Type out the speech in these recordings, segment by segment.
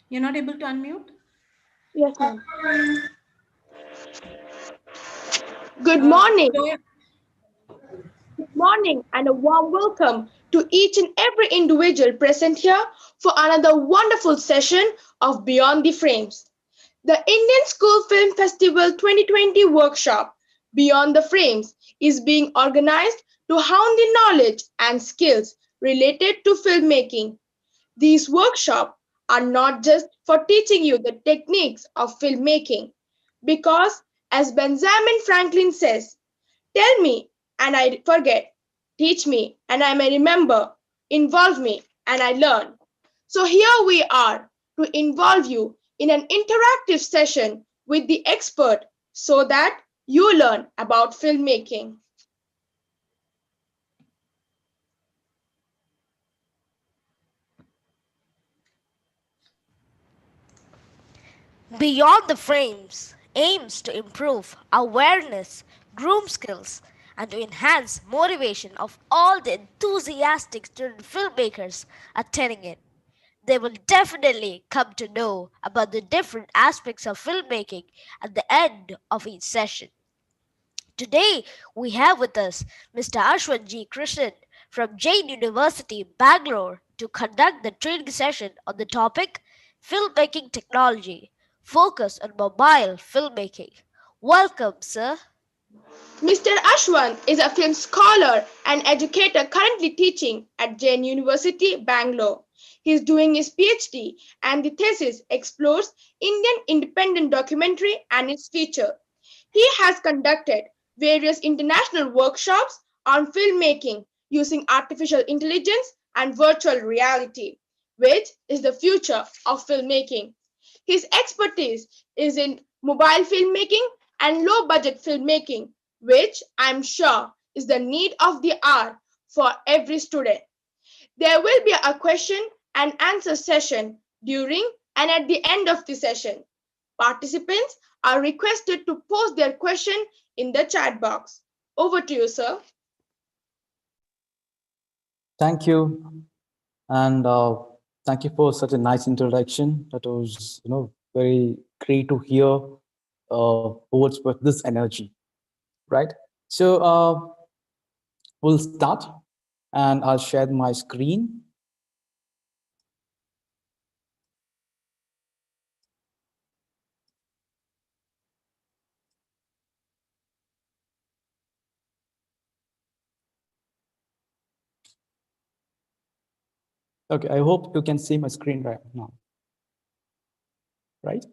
You're not able to unmute? Yes, ma'am. Good morning. Go Good morning, and a warm welcome to each and every individual present here for another wonderful session of Beyond the Frames. The Indian School Film Festival 2020 workshop, Beyond the Frames, is being organized to hone the knowledge and skills related to filmmaking. These workshops are not just for teaching you the techniques of filmmaking, because, as Benjamin Franklin says, tell me and I forget, teach me and I may remember, involve me and I learn. So here we are to involve you in an interactive session with the expert so that you learn about filmmaking. Beyond the Frames aims to improve awareness, groom skills, and to enhance motivation of all the enthusiastic student filmmakers attending it. They will definitely come to know about the different aspects of filmmaking at the end of each session. Today, we have with us Mr. Ashwin G. Krishnan from Jain University, Bangalore, to conduct the training session on the topic Filmmaking Technology, Focus on Mobile Filmmaking. Welcome, sir. Mr. Ashwan is a film scholar and educator currently teaching at Jain University, Bangalore. He is doing his PhD and the thesis explores Indian independent documentary and its feature. He has conducted various international workshops on filmmaking using artificial intelligence and virtual reality, which is the future of filmmaking. His expertise is in mobile filmmaking and low budget filmmaking, which I'm sure is the need of the hour for every student. There will be a question and answer session during and at the end of the session. Participants are requested to post their question in the chat box. Over to you, sir. Thank you, and thank you for such a nice introduction. That was, very great to hear words with this energy, right? So we'll start, and I'll share my screen. Okay, I hope you can see my screen right now, right?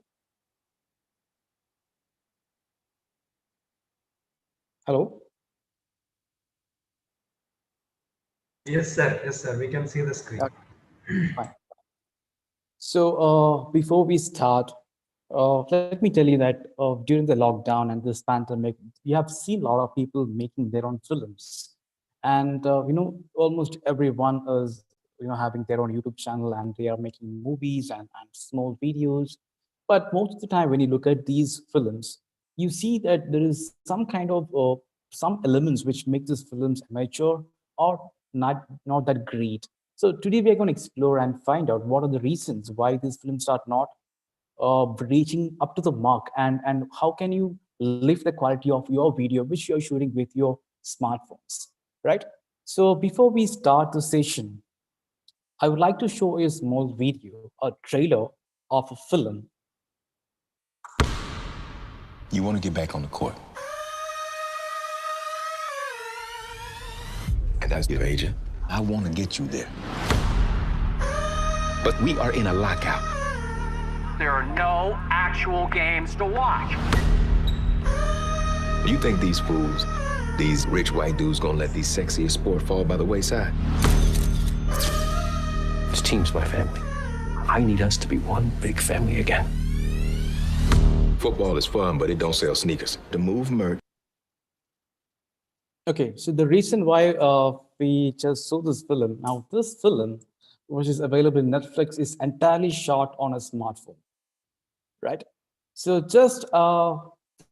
Hello? Yes, sir. Yes, sir. We can see the screen. Fine. So before we start, let me tell you that during the lockdown and this pandemic, we have seen a lot of people making their own films, and almost everyone is having their own YouTube channel, and they are making movies and small videos. But most of the time, when you look at these films, you see that there is some kind of some elements which make these films amateur or not that great. So today we are going to explore and find out what are the reasons why these films are not reaching up to the mark, and how can you lift the quality of your video which you're shooting with your smartphones, right? So before we start the session, I would like to show a small video, a trailer of a film. You want to get back on the court. And as your agent, I want to get you there. But we are in a lockout. There are no actual games to watch. You think these fools, these rich white dudes, gonna let these sexiest sport fall by the wayside? This team's my family. I need us to be one big family again. Football is fun, but it don't sell sneakers. The move merch. Okay, so the reason why we just saw this film, now this film, which is available in Netflix, is entirely shot on a smartphone, right? So just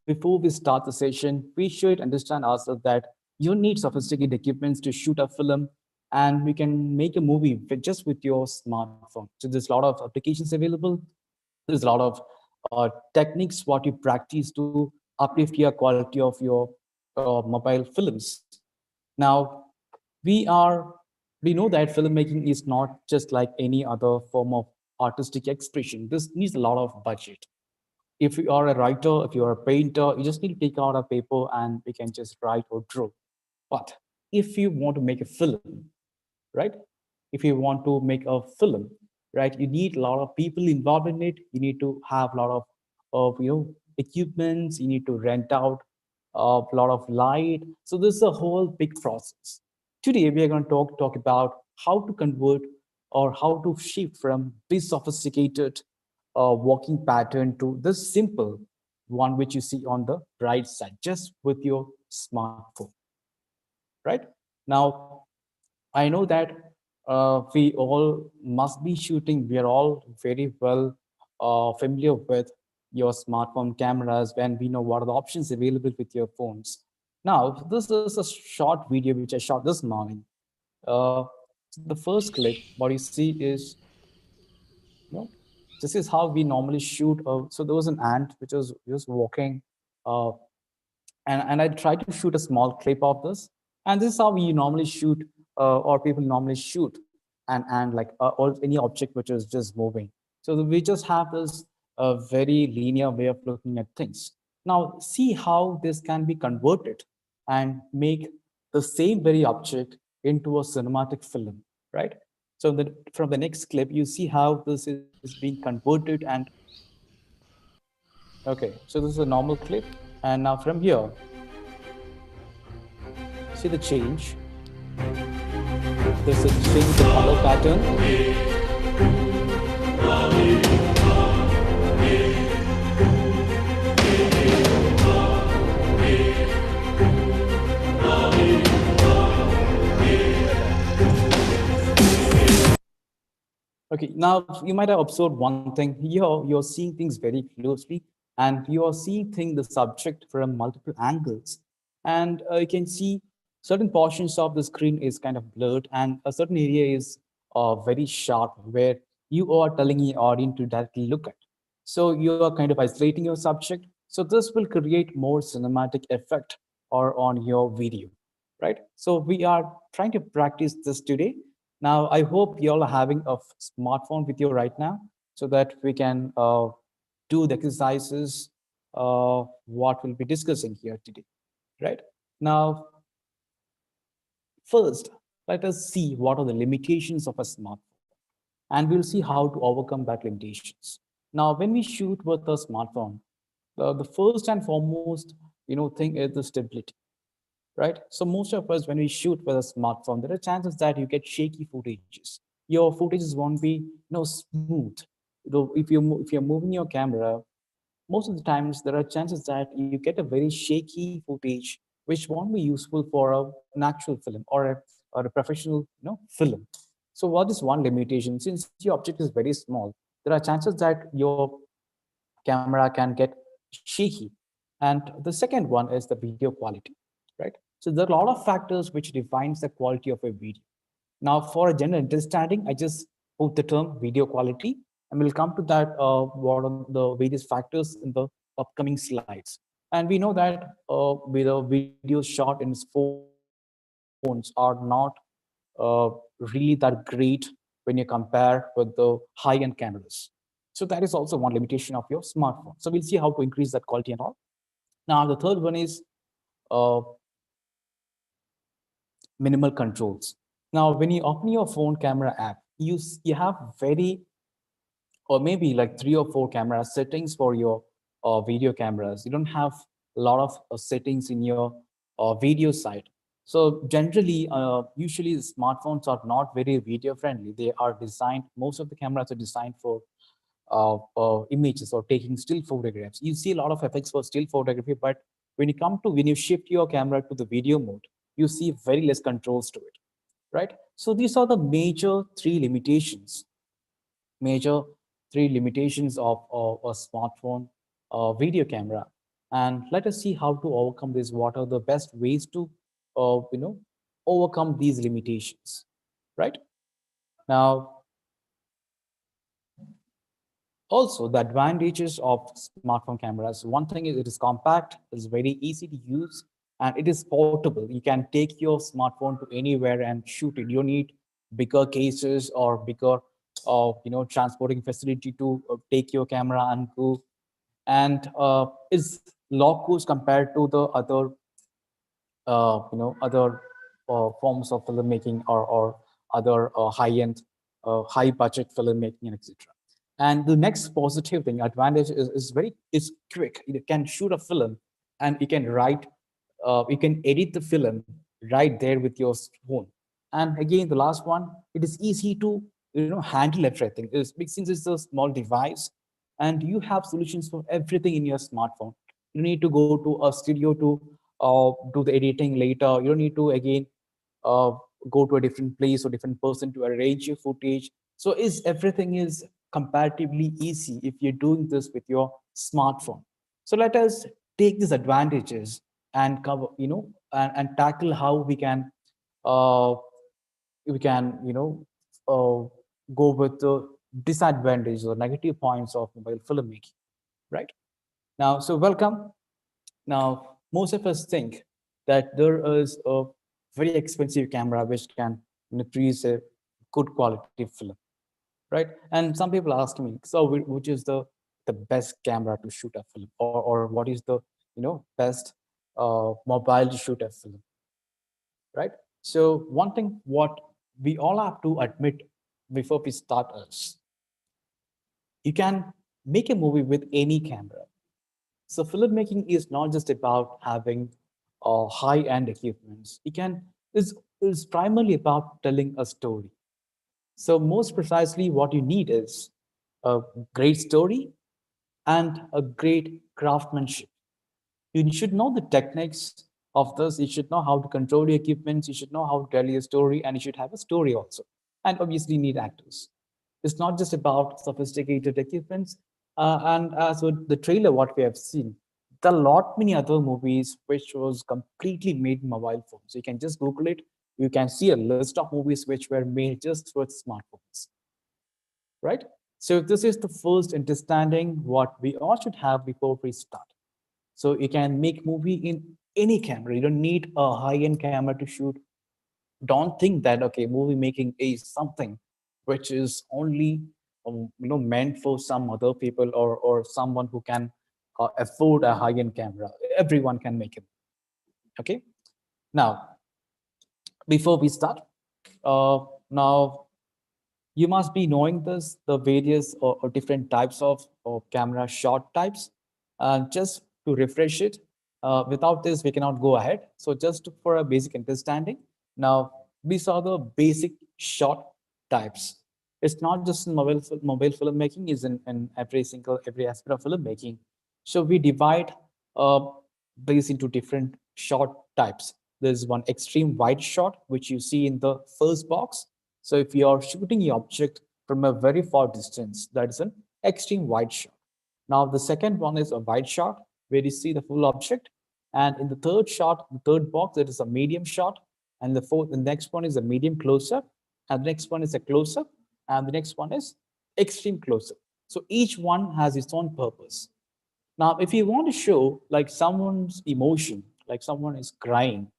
before we start the session, we should understand ourselves that you need sophisticated equipments to shoot a film and we can make a movie with, just with your smartphone. So there's a lot of applications available. There's a lot of techniques what you practice to uplift your quality of your mobile films. Now, we are we know that filmmaking is not just like any other form of artistic expression. This needs a lot of budget. If you are a writer, if you're a painter, you just need to take out a paper and we can just write or draw. But if you want to make a film, right? If you want to make a film, right, you need a lot of people involved in it. You need to have a lot of equipments. You need to rent out a lot of light. So this is a whole big process. Today we are going to talk about how to convert or how to shift from this sophisticated walking pattern to this simple one which you see on the right side just with your smartphone, right? Now, I know that we all must be shooting. We are all very well familiar with your smartphone cameras when we know what are the options available with your phones. Now, this is a short video which I shot this morning. Uh, the first clip, what you see is, you know, this is how we normally shoot. So there was an ant which was just walking uh, and I try to shoot a small clip of this. And this is how we normally shoot, or people normally shoot, and like or any object which is just moving. So we just have this very linear way of looking at things. Now, see how this can be converted and make the same very object into a cinematic film, right? So from the next clip, you see how this is being converted and okay. So this is a normal clip, and now from here, see the change. There's a change in the color pattern. Okay, now you might have observed one thing here. You're seeing things very closely, and you are seeing the subject from multiple angles. And you can see certain portions of the screen is kind of blurred, and a certain area is very sharp, where you are telling your audience to directly look at. So you are kind of isolating your subject. So this will create more cinematic effect or on your video, right? So we are trying to practice this today. Now, I hope you all are having a smartphone with you right now so that we can do the exercises what we'll be discussing here today, right? Now, first, let us see what are the limitations of a smartphone, and we'll see how to overcome that limitations. Now, when we shoot with a smartphone, the first and foremost, thing is the stability, right? So most of us, when we shoot with a smartphone, there are chances that you get shaky footages. Your footages won't be, smooth. If you're moving your camera, most of the times there are chances that you get a very shaky footage, which won't be useful for an actual film or a professional, film. So what is one limitation? Since your object is very small, there are chances that your camera can get shaky. And the second one is the video quality, right? So there are a lot of factors which defines the quality of a video. Now, for a general understanding, I just put the term video quality, and we'll come to that what are the various factors in the upcoming slides. And we know that with the videos shot in phones are not really that great when you compare with the high-end cameras. So that is also one limitation of your smartphone. So we'll see how to increase that quality and all. Now, the third one is uh, minimal controls. Now, when you open your phone camera app, you have very, or maybe like 3 or 4 camera settings for your video cameras. You don't have a lot of settings in your video side. So generally, usually the smartphones are not very video friendly. They are designed, most of the cameras are designed for images or taking still photographs. You see a lot of effects for still photography, but when you shift your camera to the video mode, you see very less controls to it, right? So these are the major three limitations of a smartphone video camera. And let us see how to overcome this. What are the best ways to, uh, you know, overcome these limitations? right? Now, also the advantages of smartphone cameras. One thing is it is compact, it's very easy to use, and it is portable. You can take your smartphone to anywhere and shoot it. You don't need bigger cases or bigger, transporting facility to take your camera and go. And is low cost compared to the other forms of filmmaking or other high-end, high-budget filmmaking, and etc. And the next positive thing, advantage is quick. You can shoot a film, and you can edit the film right there with your phone. And again, the last one, it is easy to handle everything. Since it's a small device, and you have solutions for everything in your smartphone. You need to go to a studio to do the editing later. You don't need to again uh, go to a different place or different person to arrange your footage. So is everything is comparatively easy if you're doing this with your smartphone. So let us take these advantages and cover, and tackle how uh, we can, go with the disadvantages or negative points of mobile filmmaking, right? Now, so welcome. Now, most of us think that there is a very expensive camera which can produce a good quality film, right? And some people ask me, so which is the best camera to shoot a film, or what is the best mobile to shoot a film, right? So one thing what we all have to admit before we start is you can make a movie with any camera. So filmmaking is not just about having high-end equipments. Is primarily about telling a story. So most precisely, what you need is a great story and a great craftsmanship. You should know the techniques of this. You should know how to control your equipments. You should know how to tell your story, and you should have a story also. And obviously, you need actors. It's not just about sophisticated equipments. And as with the trailer, what we have seen, there are a lot many other movies which was completely made in mobile phones. So you can just Google it. You can see a list of movies which were made just with smartphones, right? So this is the first understanding what we all should have before we start. So you can make movie in any camera. You don't need a high-end camera to shoot. Don't think that okay, movie making is something which is only meant for some other people or someone who can afford a high-end camera. Everyone can make it. Okay. Now, before we start, now you must be knowing this, the various or different types of camera shot types. Just to refresh it, without this, we cannot go ahead. So just for a basic understanding, now these are the basic shot types. It's not just in mobile filmmaking, is in every aspect of filmmaking. So we divide uh, these into different shot types. There's one extreme wide shot, which you see in the first box. So if you are shooting the object from a very far distance, that is an extreme wide shot. Now the second one is a wide shot where you see the full object. And in the third shot, the third box, it is a medium shot. And the next one is a medium close-up. And the next one is a close-up. And the next one is extreme close-up. So each one has its own purpose. Now, if you want to show like someone's emotion, like someone is crying,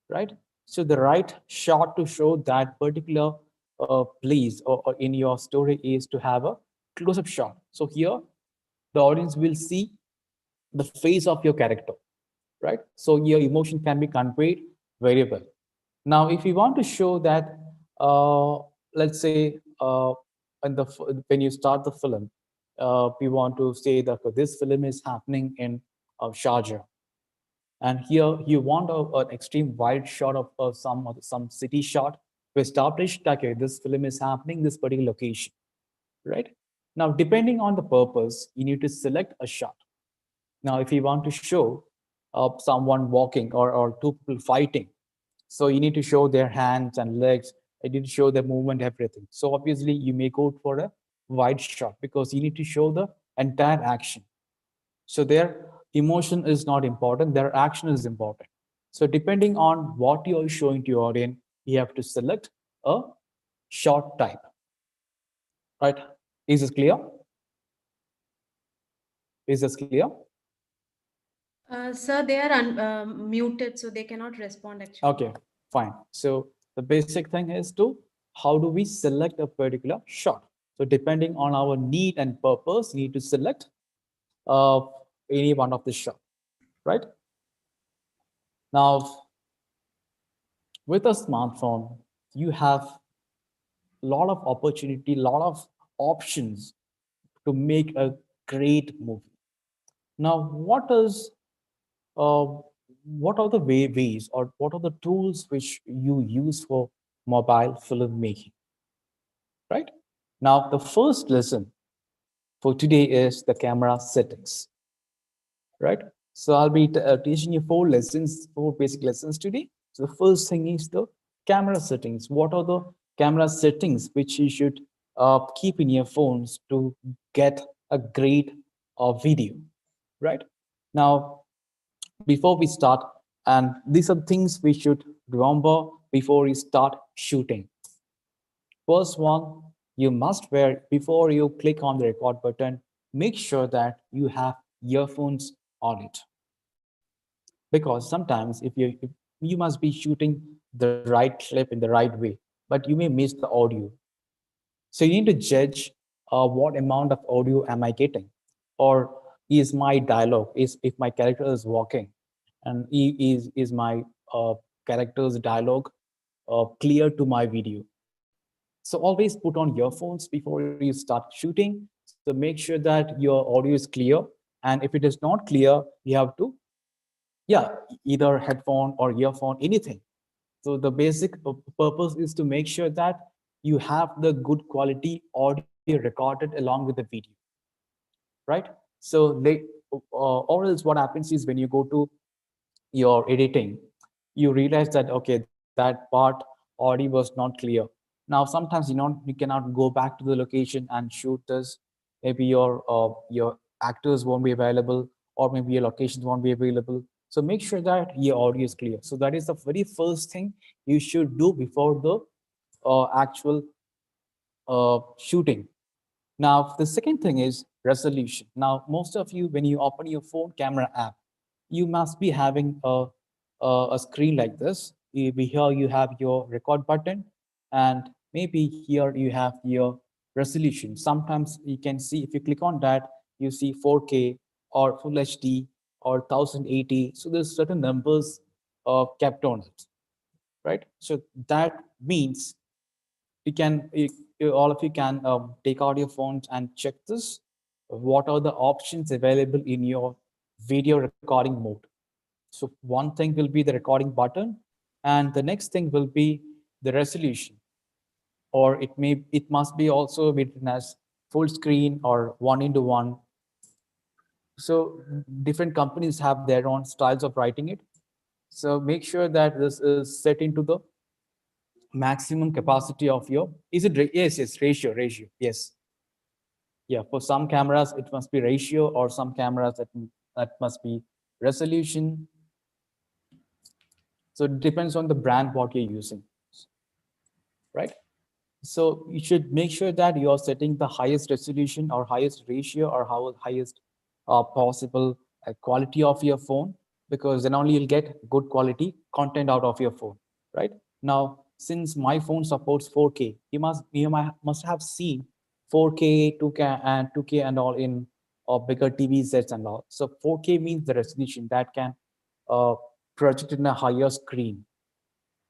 right? So the right shot to show that particular place or in your story is to have a close-up shot. So here, the audience will see the face of your character, right? So your emotion can be conveyed very well. Now, if you want to show that, let's say, when you start the film, we want to say that this film is happening in Sharjah, and here you want an extreme wide shot of some city shot to establish that okay, this film is happening in this particular location, right? Now, depending on the purpose, you need to select a shot. Now, if you want to show someone walking or two people fighting, so you need to show their hands and legs. You need to show their movement, everything. So obviously, you may go for a wide shot because you need to show the entire action. So their emotion is not important, their action is important. So depending on what you're showing to your audience, you have to select a short type, right? Is this clear? Is this clear? Sir, they are muted, so they cannot respond actually. Okay, fine. So the basic thing is to how do we select a particular shot? So depending on our need and purpose, we need to select uh, any one of the shot, right? Now, with a smartphone, you have a lot of opportunity, lot of options to make a great movie. Now, uh, what are the ways or what are the tools which you use for mobile filmmaking, right? Now, the first lesson for today is the camera settings, right? So I'll be teaching you four basic lessons today. So the first thing is the camera settings. What are the camera settings which you should keep in your phones to get a great video, right? Now, before we start, and these are things we should remember before you start shooting. First one, you must wear, before you click on the record button, make sure that you have earphones on it. Because sometimes if you must be shooting the right clip in the right way, but you may miss the audio. So you need to judge what amount of audio am I getting, or is my dialogue, is if my character is walking, and is my character's dialogue clear to my video. So always put on earphones before you start shooting. So make sure that your audio is clear. And if it is not clear, you have to, yeah, either headphone or earphone, anything. So the basic purpose is to make sure that you have the good quality audio recorded along with the video, right? So or else what happens is when you go to your editing, you realize that, okay, that part audio was not clear. Now, sometimes you cannot go back to the location and shoot this. Maybe your actors won't be available, or maybe your locations won't be available. So make sure that your audio is clear. So that is the very first thing you should do before the actual shooting. Now, the second thing is resolution. Now, most of you, when you open your phone camera app, you must be having a screen like this. Here you have your record button, and maybe here you have your resolution. Sometimes you can see, if you click on that, you see 4K or Full HD or 1080. So there's certain numbers kept on it, right? So that means you can all of you can take out your phones and check this. What are the options available in your video recording mode? So one thing will be the recording button, and the next thing will be the resolution, or it must be also written as full screen or 1:1. So different companies have their own styles of writing it. So make sure that this is set into the maximum capacity of your, is it yes, ratio, yes. Yeah, for some cameras it must be ratio, or some cameras that must be resolution. So it depends on the brand what you're using, right? So you should make sure that you are setting the highest resolution or highest ratio or highest possible quality of your phone, because then only you'll get good quality content out of your phone, right? Now, since my phone supports 4K, must have seen 4K, 2K and all in bigger TV sets and all. So 4K means the resolution that can uh, project in a higher screen,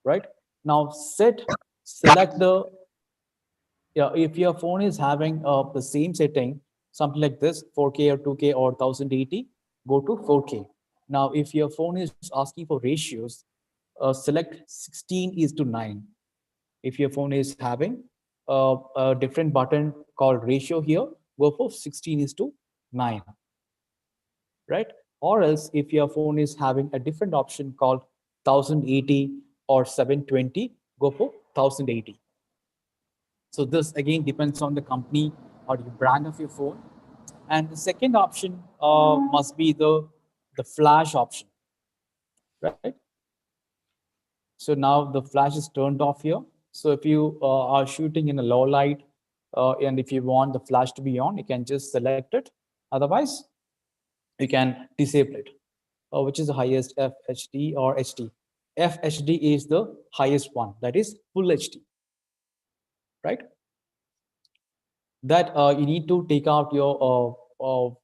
right? Now select the, yeah, if your phone is having the same setting, something like this, 4K or 2K or 1080, go to 4K. Now, if your phone is asking for ratios, select 16:9. If your phone is having a different button called ratio here, go for 16:9, right? Or else if your phone is having a different option called 1080 or 720, go for 1080. So this again depends on the company or the brand of your phone. And the second option must be the flash option, right? So now the flash is turned off here. So if you are shooting in a low light, and if you want the flash to be on, you can just select it. Otherwise, you can disable it. Which is the highest, FHD or HD? FHD is the highest one, that is full HD, right? That you need to take out your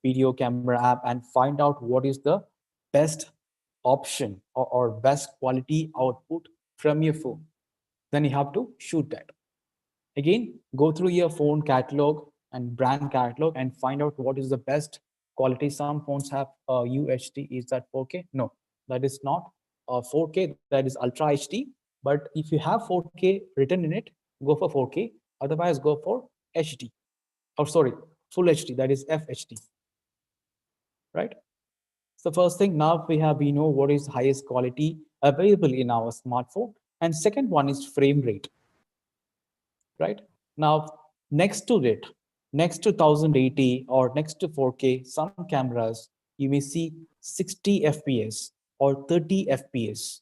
video camera app and find out what is the best option, or best quality output from your phone. Then you have to shoot that. Again, go through your phone catalog and brand catalog and find out what is the best quality. Some phones have UHD. Is that 4K? No, that is not 4K. That is Ultra HD. But if you have 4K written in it, go for 4K. Otherwise, go for HD. Or sorry, Full HD. That is FHD. Right? So first thing, now we know what is highest quality available in our smartphone. And second one is frame rate. Right? Now, next to it, next to 1080 or next to 4K, some cameras, you may see 60 FPS or 30 FPS.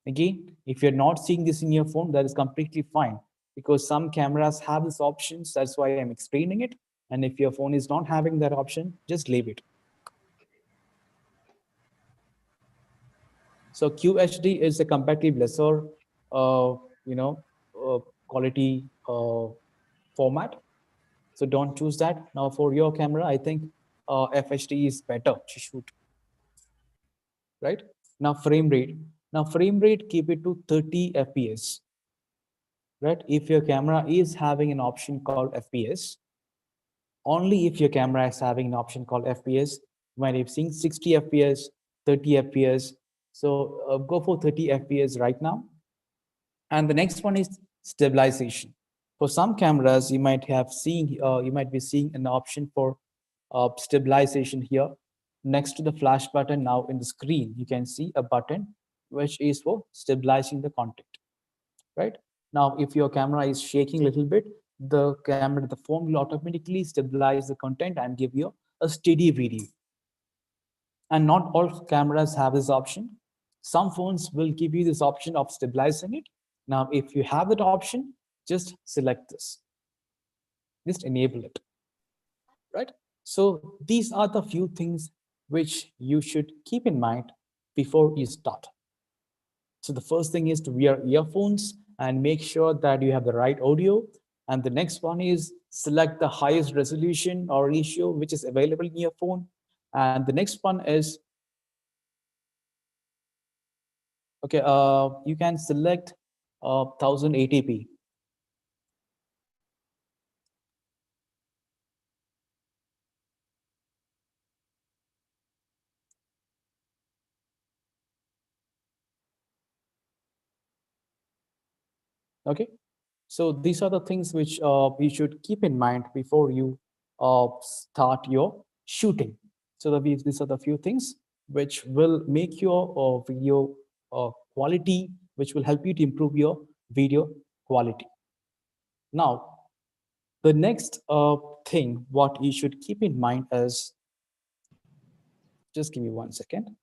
Again, if you're not seeing this in your phone, that is completely fine, because some cameras have these options. That's why I'm explaining it. And if your phone is not having that option, just leave it. So QHD is a comparatively lesser, quality format. So don't choose that. Now for your camera, I think FHD is better to shoot, right? Now frame rate. Now frame rate, keep it to 30 FPS, right? If your camera is having an option called FPS, only if your camera is having an option called FPS, when you've seen 60 FPS, 30 FPS, so go for 30 FPS right now. And the next one is stabilization. For some cameras, you might be seeing an option for stabilization here. Next to the flash button now in the screen, you can see a button which is for stabilizing the content, right? Now, if your camera is shaking a little bit, the phone will automatically stabilize the content and give you a steady video. And not all cameras have this option. Some phones will give you this option of stabilizing it. Now, if you have that option, just select this. Just enable it, right? So these are the few things which you should keep in mind before you start. So the first thing is to wear earphones and make sure that you have the right audio. And the next one is select the highest resolution or ratio which is available in your phone. And the next one is, okay, you can select 1080p. Okay, so these are the things which you should keep in mind before you start your shooting. So these are the few things which will make your video quality, which will help you to improve your video quality. Now, the next thing what you should keep in mind is, just give me 1 second.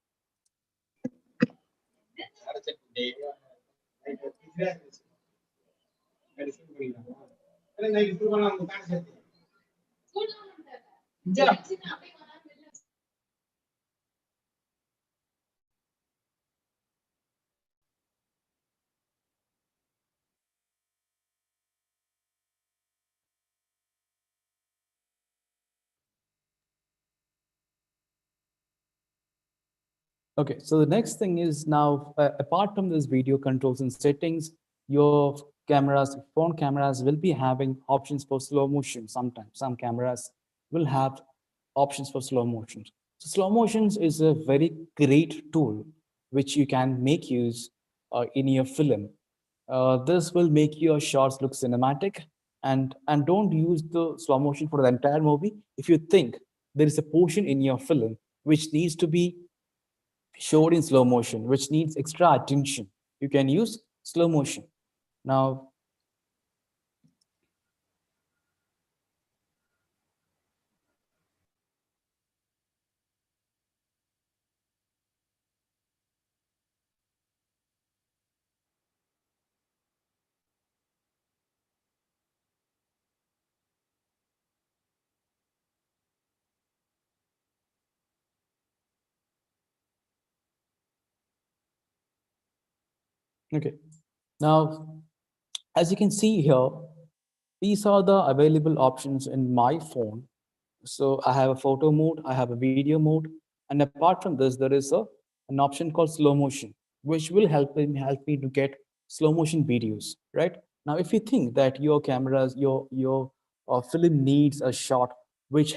Okay, so the next thing is now, apart from this video controls and settings, your phone cameras will be having options for slow motion. Sometimes some cameras will have options for slow motion. So slow motions is a very great tool which you can make use in your film. This will make your shots look cinematic, and don't use the slow motion for the entire movie. If you think there is a portion in your film which needs to be showed in slow motion, which needs extra attention, you can use slow motion. Now, Okay. Now, as you can see here, these are the available options in my phone. So I have a photo mode, I have a video mode, and apart from this, there is an option called slow motion, which will help me to get slow motion videos. Right now, if you think that your cameras, your film needs a shot which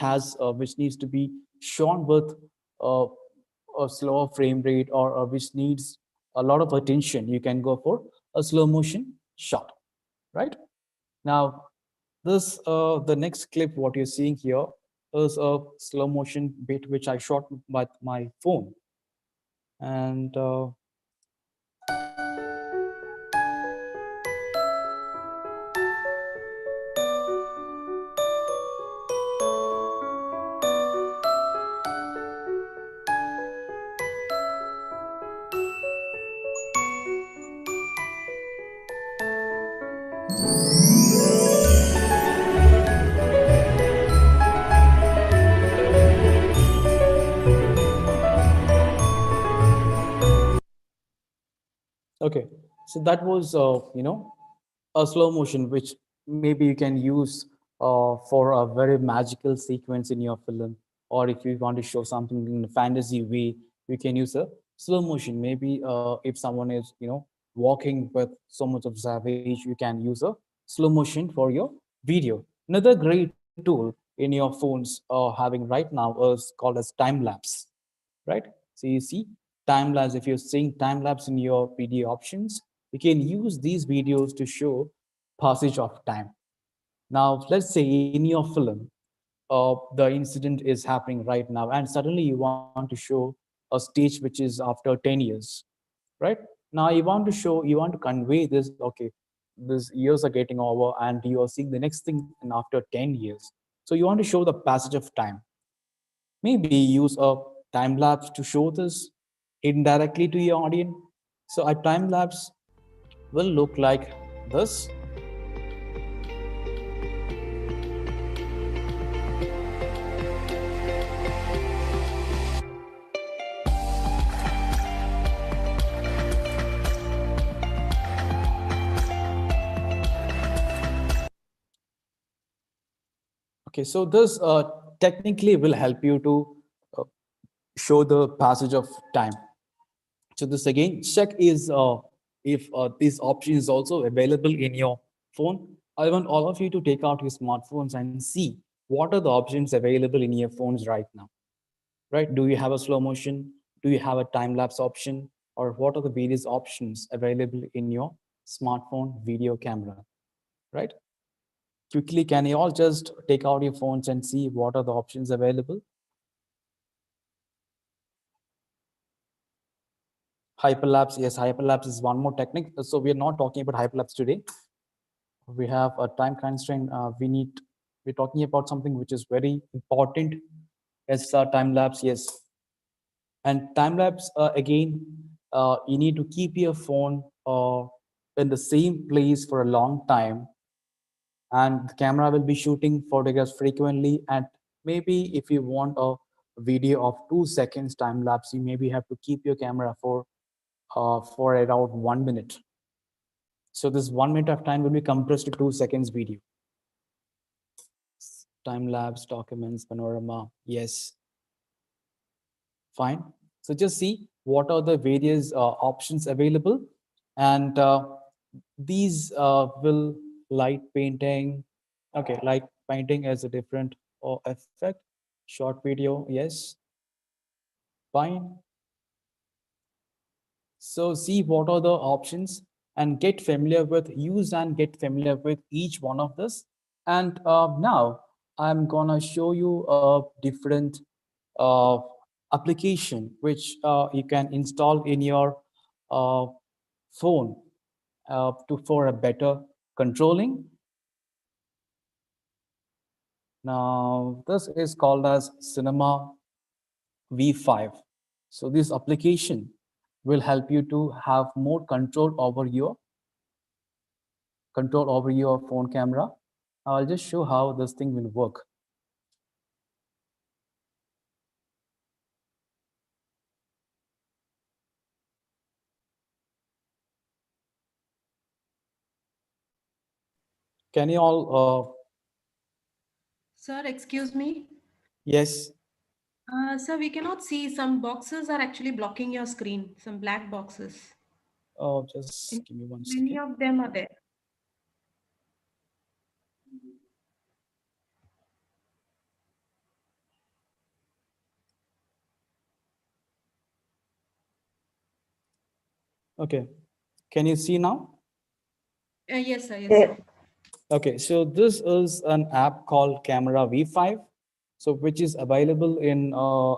needs to be shown with uh, a slower frame rate, or which needs a lot of attention, you can go for a slow motion shot. Right now, this the next clip, what you're seeing here, is a slow motion bit which I shot with my phone. And okay, so that was a slow motion which maybe you can use for a very magical sequence in your film, or if you want to show something in a fantasy way, you can use a slow motion. Maybe if someone is walking with so much of savage, you can use a slow motion for your video. Another great tool in your phones having right now is called as time lapse. Right, so you see time lapse. If you're seeing time lapse in your video options, you can use these videos to show passage of time. Now, let's say in your film, the incident is happening right now, and suddenly you want to show a stage which is after 10 years. Right now, you want to convey this. Okay, these years are getting over, and you are seeing the next thing in after 10 years. So you want to show the passage of time. Maybe use a time lapse to show this indirectly to your audience. So a time lapse will look like this. Okay, so this technically will help you to uh, show the passage of time. So this again, check is if this option is also available in your phone. I want all of you to take out your smartphones and see what are the options available in your phones right now. Right? Do you have a slow motion? Do you have a time lapse option? Or what are the various options available in your smartphone video camera? Right? Quickly, can you all just take out your phones and see what are the options available? Hyperlapse, yes, hyperlapse is one more technique. So we are not talking about hyperlapse today. We have a time constraint. We're talking about something which is very important as time lapse, yes. And time lapse, again, you need to keep your phone in the same place for a long time, and the camera will be shooting photographs frequently. And maybe if you want a video of 2 seconds time lapse, you maybe have to keep your camera for around 1 minute. So this 1 minute of time will be compressed to 2 seconds video. Time lapse, documents, panorama, yes, fine. So just see what are the various options available, and these will light painting. Okay, light painting as a different effect. Short video, yes, fine. So see what are the options and get familiar with, use and get familiar with each one of this. And now I'm gonna show you a different uh, application which you can install in your uh, phone for a better controlling. Now this is called as Cinema V5. So this application will help you to have more control over your phone camera. I'll just show how this thing will work. Can you all, Sir, excuse me. yes, Sir, we cannot see some boxes are actually blocking your screen, some black boxes. just In give me one many second. of them are there. Okay. Can you see now? Yes, sir. Yes, sir. Okay, so this is an app called Camera V5, so which is available in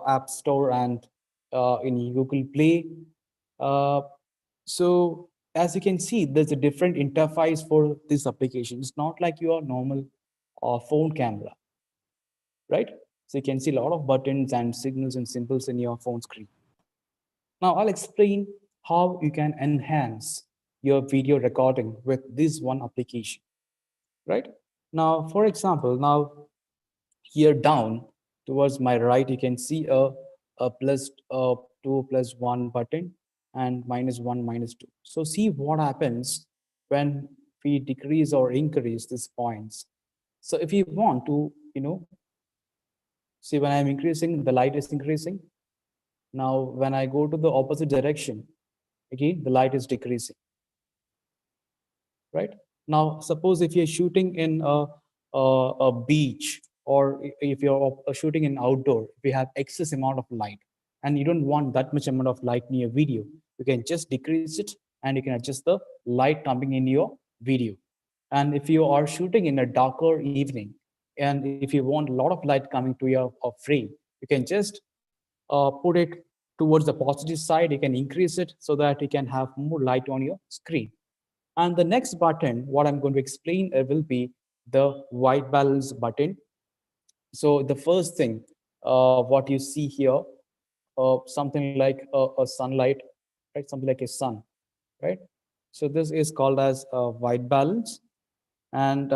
App Store and in Google Play. Uh, so as you can see, there's a different interface for this application. It's not like your normal phone camera, right? So you can see a lot of buttons and signals and symbols in your phone screen. Now I'll explain how you can enhance your video recording with this one application, right? Now, for example, now here down towards my right, you can see a plus 2 plus 1 button and minus 1 minus 2. So see what happens when we decrease or increase these points. So if you want to, see when I'm increasing, the light is increasing. Now, when I go to the opposite direction, again, the light is decreasing, right? Now, suppose if you're shooting in a beach, or if you're shooting in outdoor, if you have excess amount of light and you don't want that much amount of light in your video, you can just decrease it and you can adjust the light coming in your video. And if you are shooting in a darker evening, and if you want a lot of light coming to your frame, you can just put it towards the positive side. You can increase it so that you can have more light on your screen. And the next button, what I'm going to explain will be the white balance button. So the first thing, what you see here, something like a sunlight, right? Something like a sun, right? So this is called as white balance. And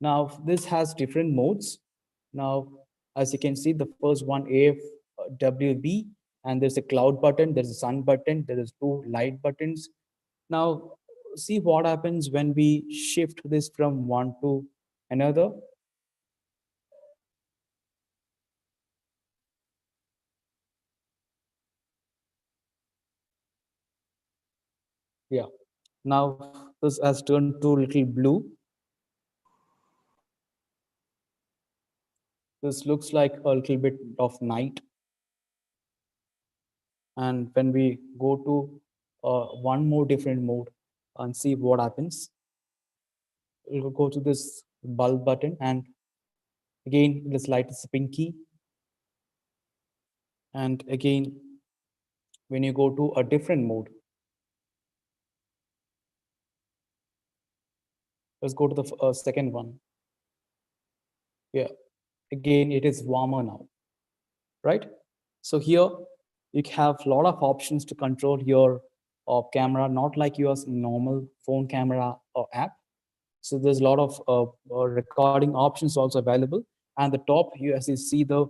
now this has different modes. Now, as you can see, the first one, AFWB, and there's a cloud button, there's a sun button, there is two light buttons. Now, see what happens when we shift this from one to another. Yeah. Now this has turned to little blue. This looks like a little bit of night. And when we go to one more different mode and see what happens, we'll go to this bulb button, and again this light is pinky. And again, when you go to a different mode, let's go to the second one. Yeah, again it is warmer now, right? So here you have a lot of options to control your camera, not like your normal phone camera or app. So there's a lot of recording options also available. And the top, you as you see the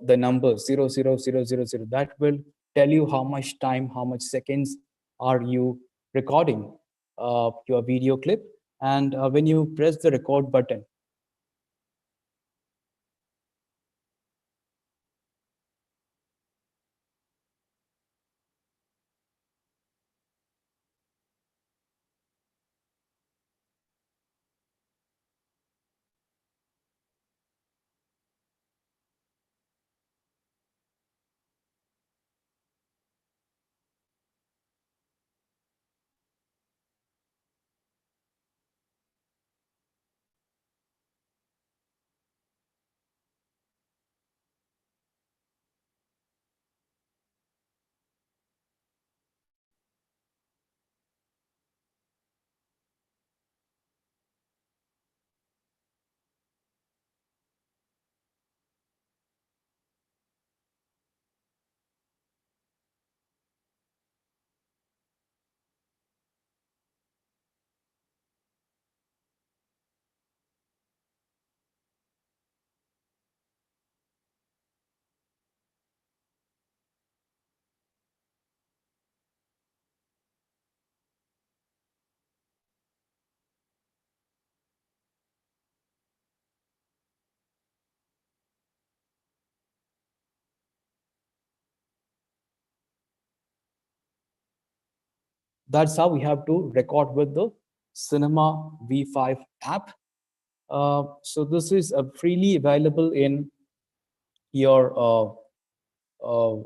number 00000, that will tell you how much time, how much seconds are you recording your video clip. And when you press the record button, That's how we have to record with the Cinema V5 app. So this is freely available in your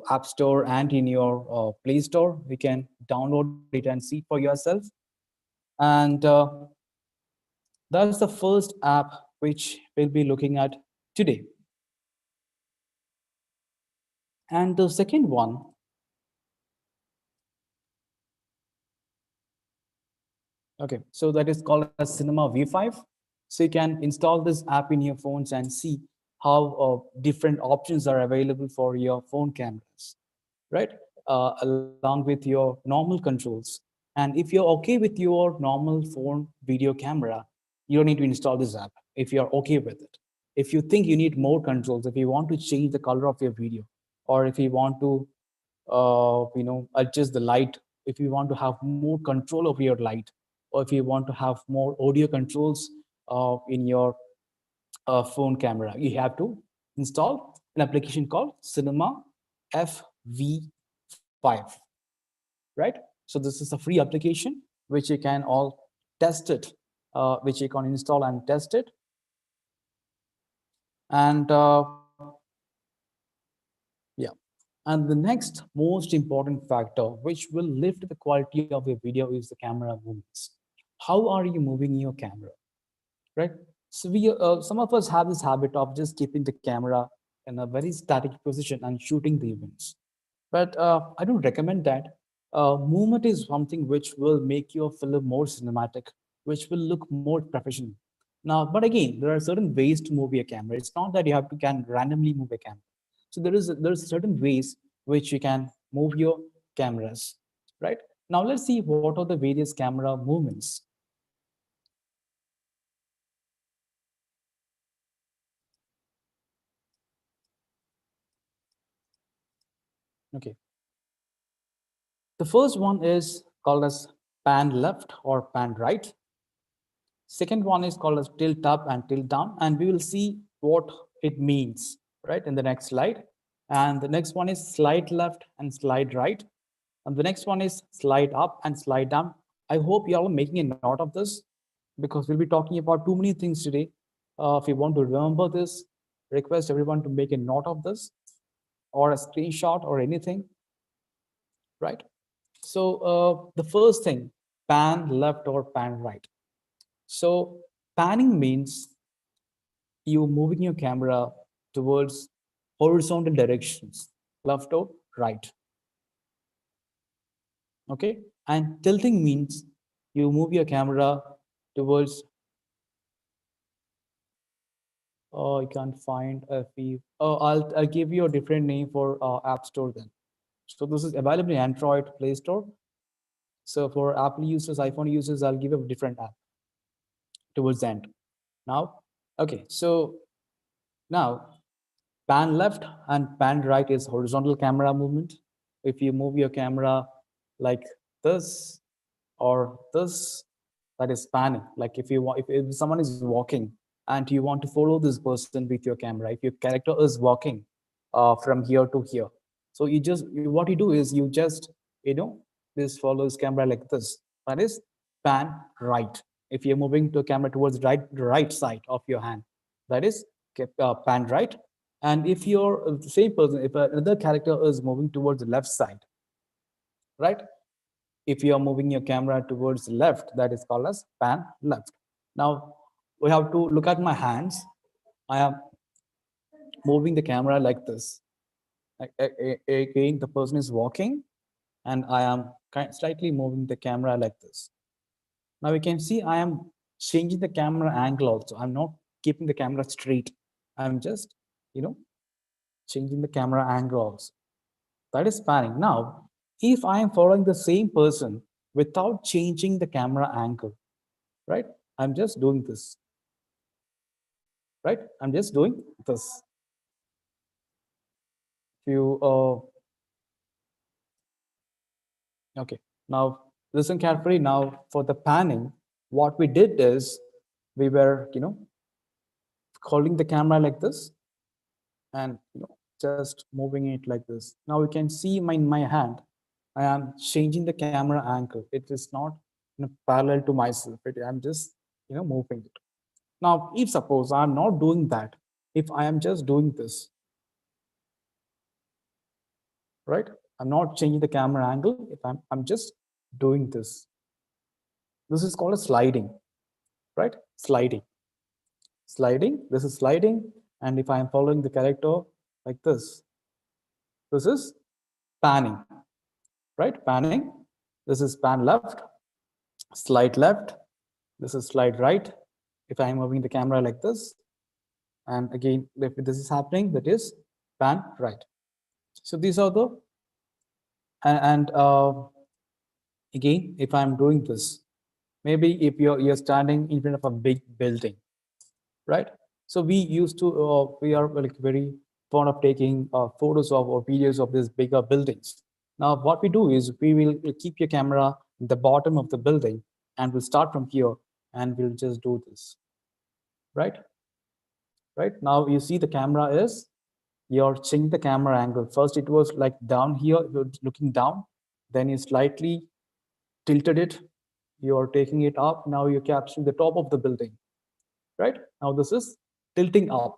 App Store and in your Play Store. You can download it and see for yourself. And that's the first app which we'll be looking at today. And the second one, okay, so that is called as Cinema V5. So you can install this app in your phones and see how different options are available for your phone cameras, right? Along with your normal controls. And if you're okay with your normal phone video camera, you don't need to install this app if you're okay with it. If you think you need more controls, if you want to change the color of your video, or if you want to adjust the light, if you want to have more control over your light, or if you want to have more audio controls in your phone camera, you have to install an application called Cinema FV5, right? So this is a free application which you can all test it, which you can install and test it. And yeah, and the next most important factor which will lift the quality of your video is the camera movements. How are you moving your camera, right? So some of us have this habit of just keeping the camera in a very static position and shooting the events. But I don't recommend that. Movement is something which will make your film more cinematic, which will look more professional. Now, but again, there are certain ways to move your camera. It's not that you have to can randomly move a camera. So there's certain ways which you can move your cameras, right? Now let's see what are the various camera movements. Okay, the first one is called as pan left or pan right. Second one is called as tilt up and tilt down, and we will see what it means, right, in the next slide. And the next one is slide left and slide right. And the next one is slide up and slide down. I hope you all are making a note of this because we'll be talking about too many things today. If you want to remember this, request everyone to make a note of this or a screenshot or anything, right? So the first thing, pan left or pan right. So panning means you moving your camera towards horizontal directions, left or right. Okay, and tilting means you move your camera towards. Oh, I can't find a fee. Oh, I'll give you a different name for App Store then. So this is available in Android Play Store. So for Apple users, iPhone users, I'll give a different app towards the end. Now, okay, so now pan left and pan right is horizontal camera movement. If you move your camera like this or this, that is panning. Like if you want, if someone is walking and you want to follow this person with your camera, if your character is walking from here to here, so what you do is you just this follows camera like this. That is pan right. If you're moving to a camera towards right side of your hand, that is pan right. And if you're the same person, if another character is moving towards the left side, right? If you are moving your camera towards the left, that is called as pan left. Now we have to look at my hands. I am moving the camera like this. Again, the person is walking and I am slightly moving the camera like this. Now you can see I am changing the camera angle also. I'm not keeping the camera straight. I'm just, changing the camera angle also. That is panning. Now, if I am following the same person without changing the camera angle, right? I'm just doing this, right? I'm just doing this. If you, okay, now listen carefully. Now for the panning, what we did is we were, holding the camera like this and, just moving it like this. Now you can see my hand. I am changing the camera angle. It is not parallel to myself. I'm just moving it. Now, if suppose I'm not doing that, if I am just doing this, right? I'm not changing the camera angle. If I'm just doing this, this is called a sliding, right? Sliding. This is sliding, and if I am following the character like this is panning, right? Panning. This is pan left, slide left. This is slide right. If I am moving the camera like this, and again, if this is happening, that is pan right. So these are the and again, if I'm doing this, maybe if you're standing in front of a big building, right? So we used to we are like very fond of taking photos of or videos of these bigger buildings. Now what we do is we will keep your camera in the bottom of the building, and we'll start from here, and we'll just do this, right? Right now you see the camera is, you're changing the camera angle. First it was like down here, you're looking down, then you slightly tilted it, you're taking it up, now you're capturing the top of the building, right? Now this is tilting up,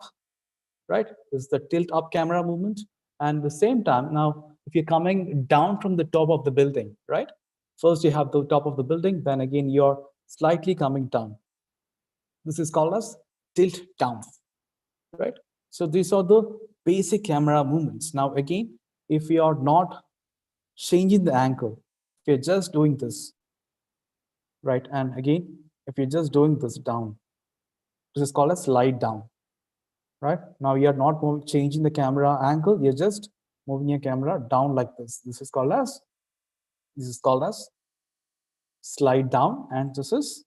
right? This is the tilt up camera movement. And the same time, now if you're coming down from the top of the building, right? First you have the top of the building, then again you're slightly coming down. This is called as tilt down, right? So these are the basic camera movements. Now again, if you are not changing the angle, if you're just doing this, right? And again, if you're just doing this down, this is called a slide down, right? Now you're not changing the camera angle, you're just moving your camera down like this. This is called as slide down, and this is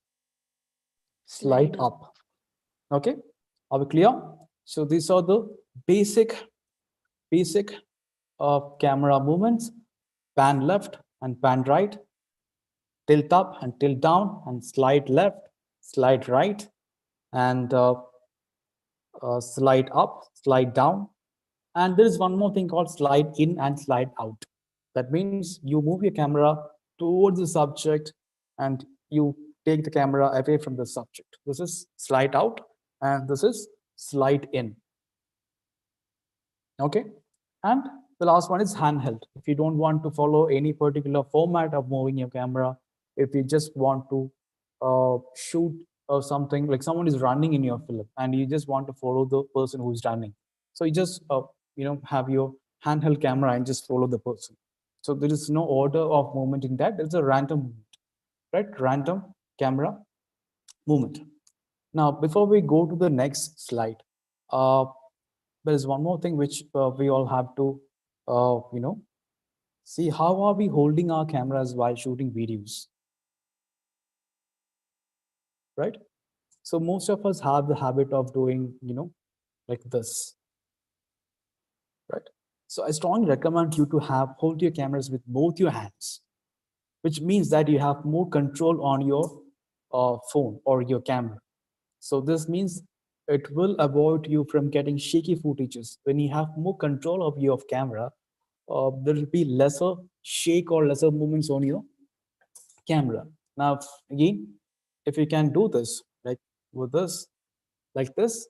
slide up. Okay, are we clear? So these are the basic camera movements: pan left and pan right, tilt up and tilt down, and slide left, slide right, and slide up, slide down. And there is one more thing called slide in and slide out. That means you move your camera towards the subject and you take the camera away from the subject. This is slide out, and this is slide in. Okay. And the last one is handheld. If you don't want to follow any particular format of moving your camera, if you just want to shoot something like someone is running in your film and you just want to follow the person who's running, so you just have your handheld camera and just follow the person. So there is no order of movement in that. It's a random movement, right? Random camera movement. Now, before we go to the next slide, uh, there is one more thing which we all have to, see how are we holding our cameras while shooting videos, right? So most of us have the habit of doing, like this, right? So I strongly recommend you to hold your cameras with both your hands, which means that you have more control on your phone or your camera. So this means it will avoid you from getting shaky footages. When you have more control of your camera, there will be lesser shake or lesser movements on your camera. Now, again, if you can do this, like with this, like this,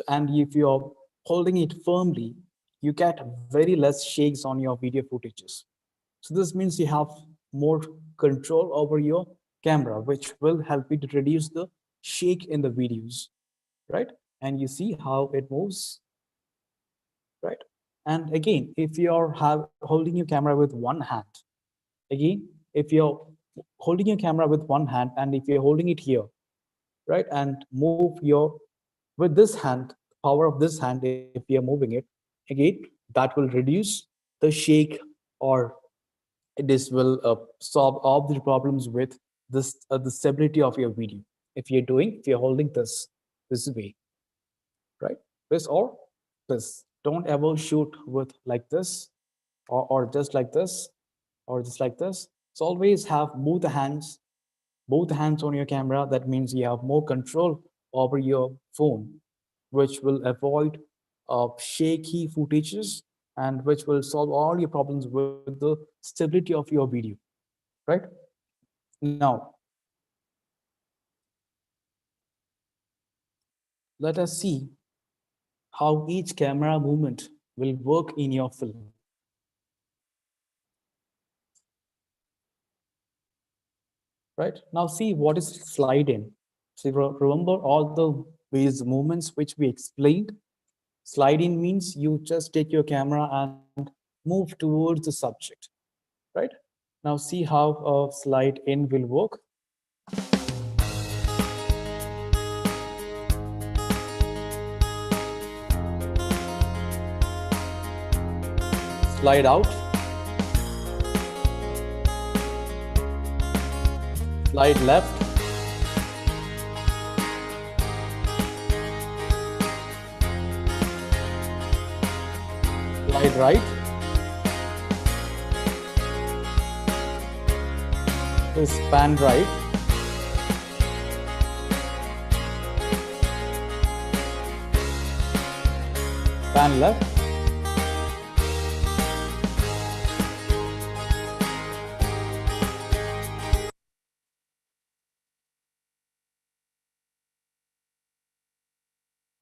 and if you're holding it firmly, you get very less shakes on your video footages. So this means you have more control over your camera, which will help you to reduce the shake in the videos, right? And you see how it moves, right? And again, if you're holding your camera with one hand, again, if you're holding your camera with one hand and if you're holding it here, right, and move your with this hand, power of this hand, if you're moving it, again, that will reduce the shake, or this will solve all the problems with this the stability of your video. If you're holding this way, right, this or this, don't ever shoot with like this, or just like this, or just like this. So always have both hands on your camera. That means you have more control over your phone, which will avoid shaky footages and which will solve all your problems with the stability of your video, right? Now, let us see how each camera movement will work in your film. Right? Now see what is slide in. So remember all the ways movements which we explained. Slide in means you just take your camera and move towards the subject, right? Now see how slide in will work. Slide out. Slide left. Slide right. Is pan right. Pan left.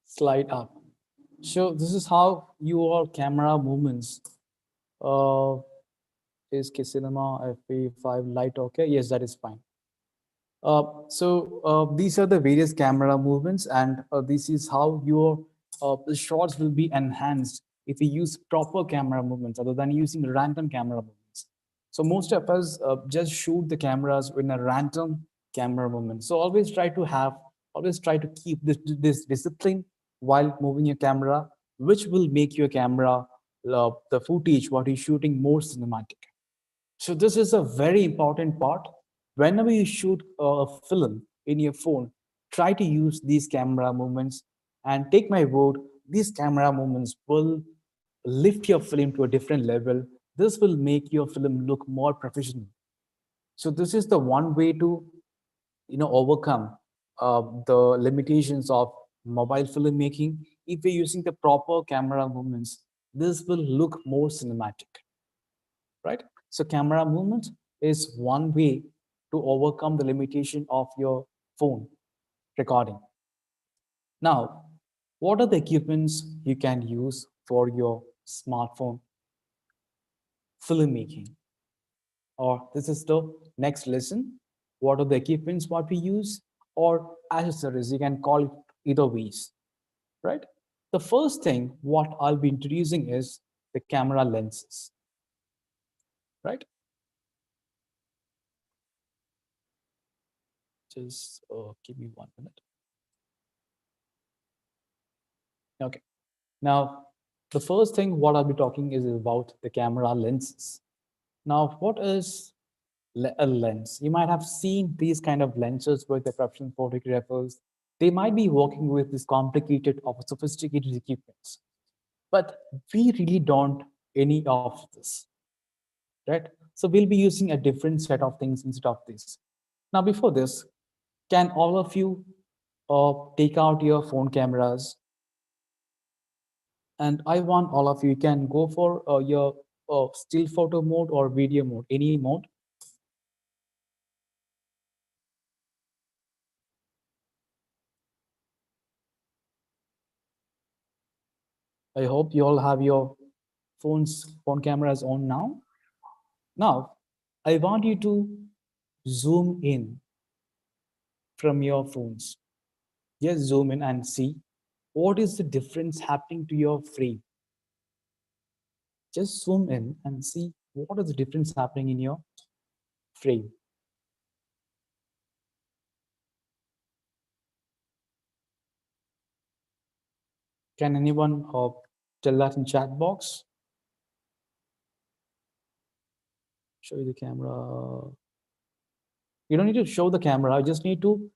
Slide up. So this is how your camera movements. Is Cinema FP5 light okay? Yes, that is fine. These are the various camera movements, and this is how your the shots will be enhanced if you use proper camera movements other than using random camera movements. So most of us just shoot the cameras in a random camera movement. So always try to keep this discipline while moving your camera, which will make your camera, the footage what you're shooting, more cinematic. So this is a very important part. Whenever you shoot a film in your phone, try to use these camera movements, and take my word, these camera movements will lift your film to a different level. This will make your film look more professional. So this is the one way to, overcome the limitations of mobile filmmaking. If you're using the proper camera movements, this will look more cinematic, right? So camera movement is one way to overcome the limitation of your phone recording. Now, what are the equipments you can use for your smartphone filmmaking? Or this is the next lesson. What are the equipments what we use, or accessories? You can call it either ways, right? The first thing what I'll be introducing is the camera lenses, right? Just give me 1 minute. Okay. Now, the first thing what I'll be talking is about the camera lenses. Now, what is a lens? You might have seen these kind of lenses with the professional photographers. They might be working with this complicated or sophisticated equipments, but we really don't any of this, right? So we'll be using a different set of things instead of this. Now, before this, can all of you take out your phone cameras? And I want all of you can go for your still photo mode or video mode, any mode. I hope you all have your phone cameras on now. Now, I want you to zoom in from your phones. Just zoom in and see what is the difference happening to your frame. Just zoom in and see what is the difference happening in your frame. Can anyone tell that in chat box? Show you the camera. You don't need to show the camera. You just need to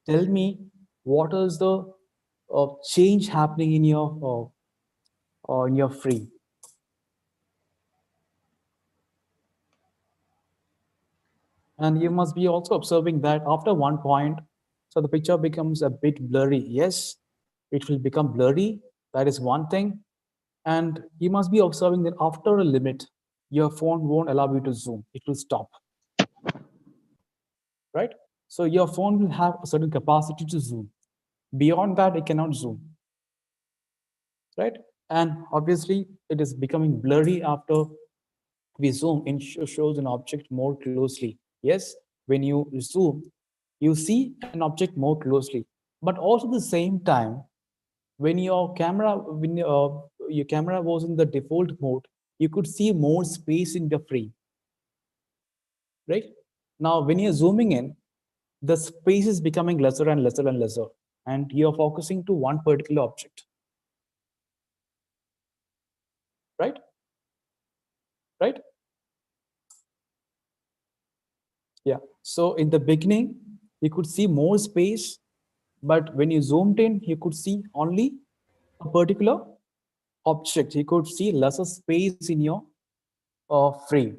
tell me what is the change happening in your frame. And you must be also observing that after one point, so the picture becomes a bit blurry. Yes, it will become blurry. That is one thing. And you must be observing that after a limit, your phone won't allow you to zoom. It will stop, right? So your phone will have a certain capacity to zoom. Beyond that, it cannot zoom, right? And obviously, it is becoming blurry after we zoom in shows an object more closely. Yes, when you zoom, you see an object more closely. But also at the same time, when your camera was in the default mode, you could see more space in the frame, right? Now, when you're zooming in, the space is becoming lesser and lesser and lesser, and you're focusing to one particular object, right? Right? Yeah. So in the beginning, you could see more space, but when you zoomed in, you could see only a particular object. You could see lesser space in your frame.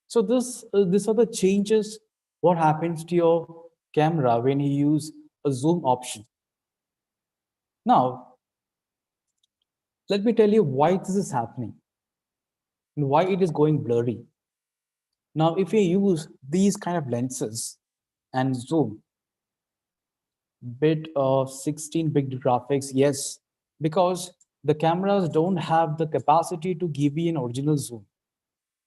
So these are the changes. What happens to your camera when you use a zoom option? Now, let me tell you why this is happening and why it is going blurry. Now, if you use these kind of lenses and zoom, bit of 16-bit graphics, yes, because the cameras don't have the capacity to give you an original zoom.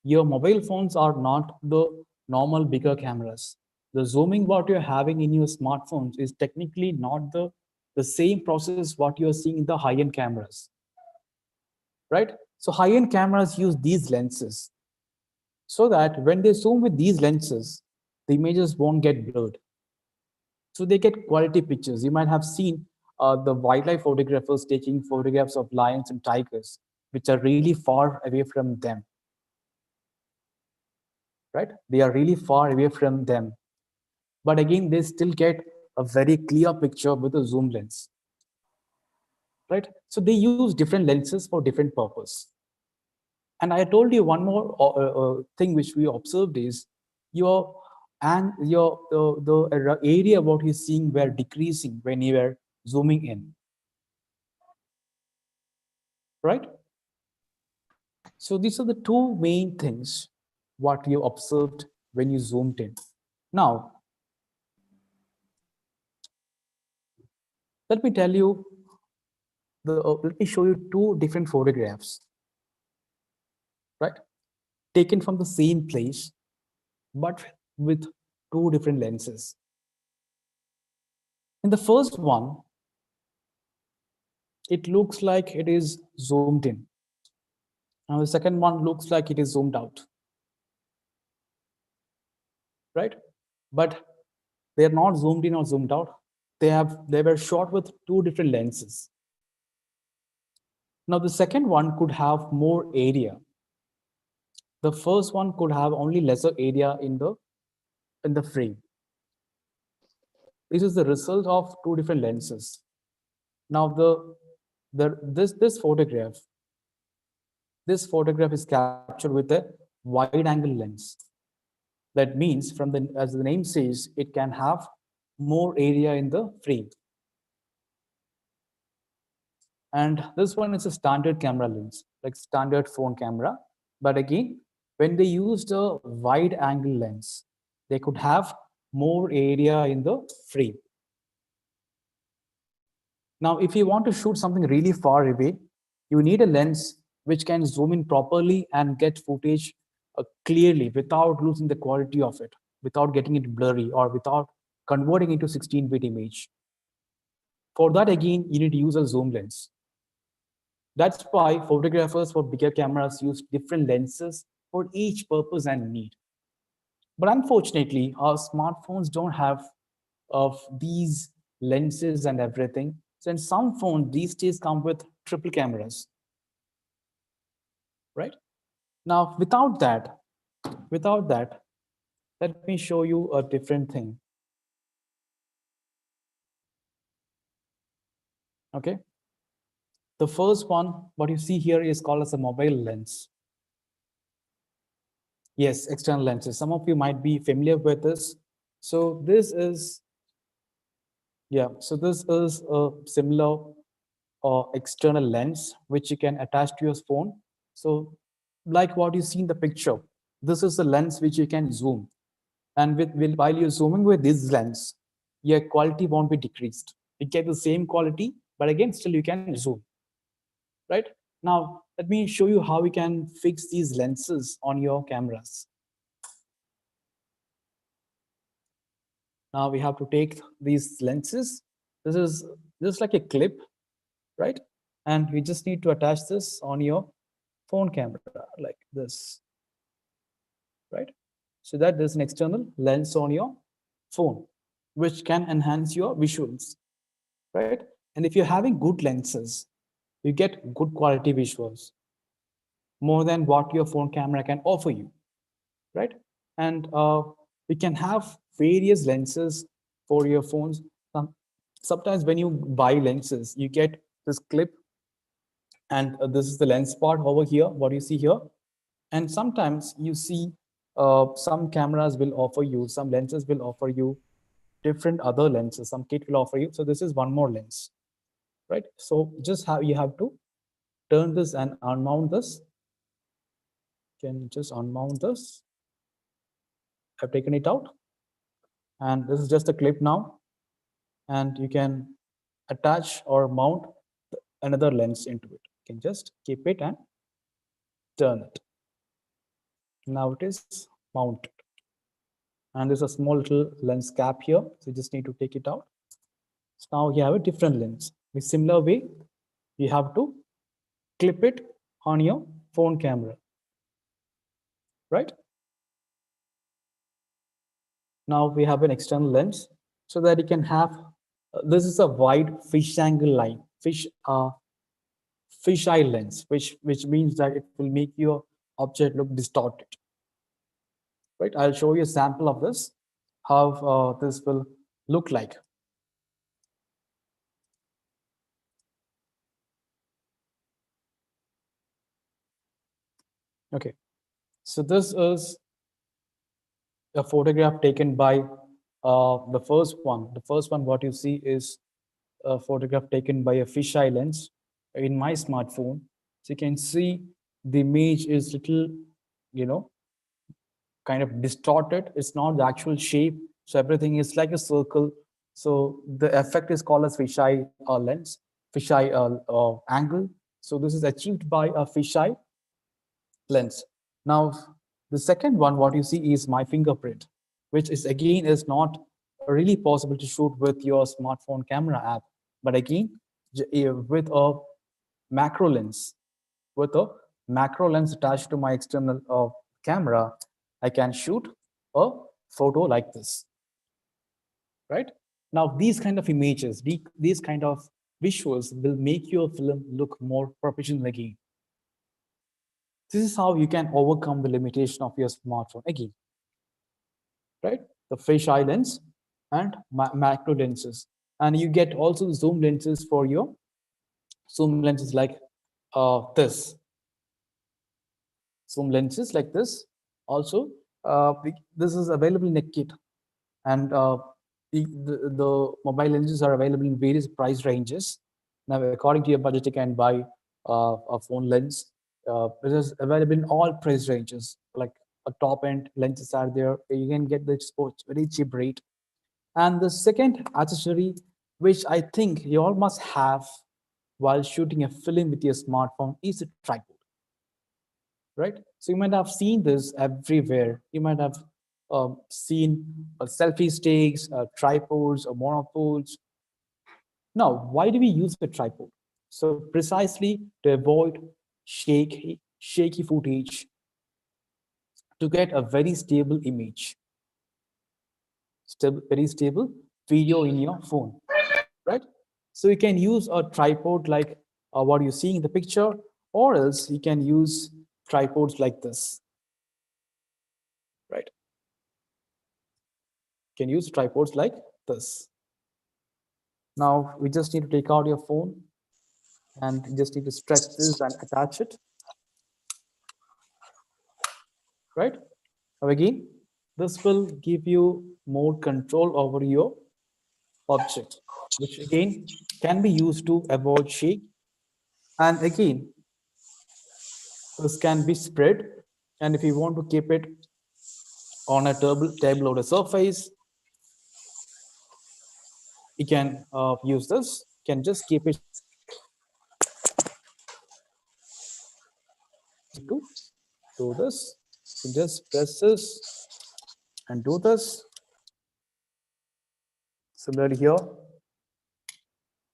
Your mobile phones are not the normal bigger cameras. The zooming what you're having in your smartphones is technically not the same process what you're seeing in the high-end cameras, right? So high-end cameras use these lenses so that when they zoom with these lenses, the images won't get blurred. So they get quality pictures. You might have seen the wildlife photographers taking photographs of lions and tigers, which are really far away from them, right? They are really far away from them. But again, they still get a very clear picture with a zoom lens, right? So they use different lenses for different purpose. And I told you one more thing which we observed is your the area what you're seeing were decreasing when you were zooming in, right? So these are the two main things what you observed when you zoomed in. Now, let me tell you let me show you two different photographs, right? Taken from the same place, but with two different lenses. In the first one, it looks like it is zoomed in. Now the second one looks like it is zoomed out, right? But they are not zoomed in or zoomed out. They were shot with two different lenses. Now the second one could have more area. The first one could have only lesser area in the frame. This is the result of two different lenses. Now this photograph is captured with a wide angle lens. That means from the as the name says, it can have more area in the frame. And this one is a standard camera lens, like standard phone camera. But again, when they used a wide angle lens, they could have more area in the frame. Now, if you want to shoot something really far away, you need a lens which can zoom in properly and get footage clearly without losing the quality of it, without getting it blurry or without converting into 16-bit image. For that, again, you need to use a zoom lens. That's why photographers for bigger cameras use different lenses for each purpose and need. But unfortunately, our smartphones don't have of these lenses and everything. So in some phones, these days come with triple cameras, right? Now, without that, let me show you a different thing. Okay. The first one, what you see here is called as a mobile lens. Yes, external lenses. Some of you might be familiar with this. So this is, yeah, so this is a similar external lens which you can attach to your phone. So like what you see in the picture, this is the lens which you can zoom. And while you're zooming with this lens, your quality won't be decreased. You get the same quality, but again, still you can zoom, right? Now, let me show you how we can fix these lenses on your cameras. Now we have to take these lenses. This is just like a clip, right? And we just need to attach this on your phone camera like this, right? So that there's an external lens on your phone, which can enhance your visuals, right? And if you're having good lenses, you get good quality visuals, more than what your phone camera can offer you, right? And you can have various lenses for your phones. Sometimes when you buy lenses, you get this clip, and this is the lens part over here, what you see here. And sometimes you see some cameras will offer you, some lenses will offer you different other lenses, some kit will offer you. So this is one more lens, right? So just you have to turn this and unmount this. Can just unmount this. I've taken it out, and this is just a clip now, and you can attach or mount another lens into it. You can just keep it and turn it. Now it is mounted, and there's a small little lens cap here, so you just need to take it out. So now you have a different lens. In a similar way, you have to clip it on your phone camera, right? Now we have an external lens so that you can have, this is a wide fish angle line, fish eye lens, which means that it will make your object look distorted, right? I'll show you a sample of this, how this will look like. Okay, so this is a photograph taken by the first one. The first one, what you see is a photograph taken by a fisheye lens in my smartphone. So you can see the image is little, you know, kind of distorted. It's not the actual shape. So everything is like a circle. So the effect is called as fisheye lens, fisheye angle. So this is achieved by a fisheye lens. Now, the second one, what you see is my fingerprint, which is again is not really possible to shoot with your smartphone camera app. But again, with a macro lens, with a macro lens attached to my external camera, I can shoot a photo like this, right? Now, these kind of images, these kind of visuals will make your film look more professional again. This is how you can overcome the limitation of your smartphone again, right? The fisheye lens and macro lenses. And you get also zoom lenses for your zoom lenses like this. Zoom lenses like this. Also, this is available in a kit. And the mobile lenses are available in various price ranges. Now, according to your budget, you can buy a phone lens. It is available in all price ranges. Like a top end lenses are there. You can get the sports very cheap rate. And the second accessory, which I think you all must have while shooting a film with your smartphone, is a tripod, right? So you might have seen this everywhere. You might have seen selfie sticks, tripods, or monopoles. Now, why do we use a tripod? So precisely to avoid shaky footage, to get a very stable image, very stable video in your phone, right? So you can use a tripod like what you're seeing in the picture, or else you can use tripods like this, right? You can use tripods like this. Now we just need to take out your phone and you just need to stretch this and attach it, right? Now again, this will give you more control over your object, which again can be used to avoid shake And again, this can be spread. And if you want to keep it on a table or a surface, you can use this. You can just keep it spread. To do this, you can just press this and do this. Similarly here.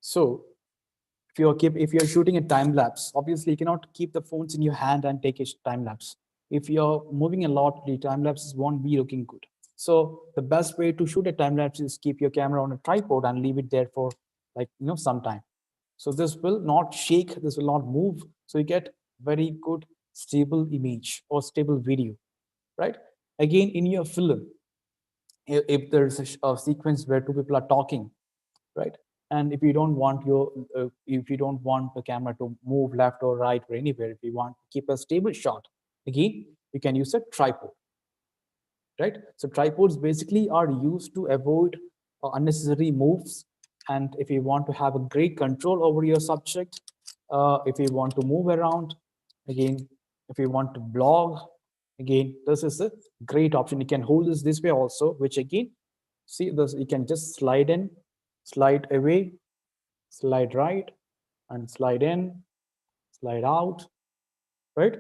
So if you're shooting a time lapse, obviously you cannot keep the phones in your hand and take a time lapse. If you're moving a lot, the time lapses won't be looking good. So the best way to shoot a time lapse is keep your camera on a tripod and leave it there for some time. So this will not shake, this will not move. So you get very good stable image or stable video, right? Again, in your film, if there's a sequence where two people are talking, right? And if you don't want the camera to move left or right or anywhere, if you want to keep a stable shot, again, you can use a tripod, right? So tripods basically are used to avoid unnecessary moves. And if you want to have a great control over your subject, if you want to move around, again, if you want to blog, again, this is a great option. You can hold this way also, which again, see this, you can just slide in, slide away, slide right, and slide in, slide out, right?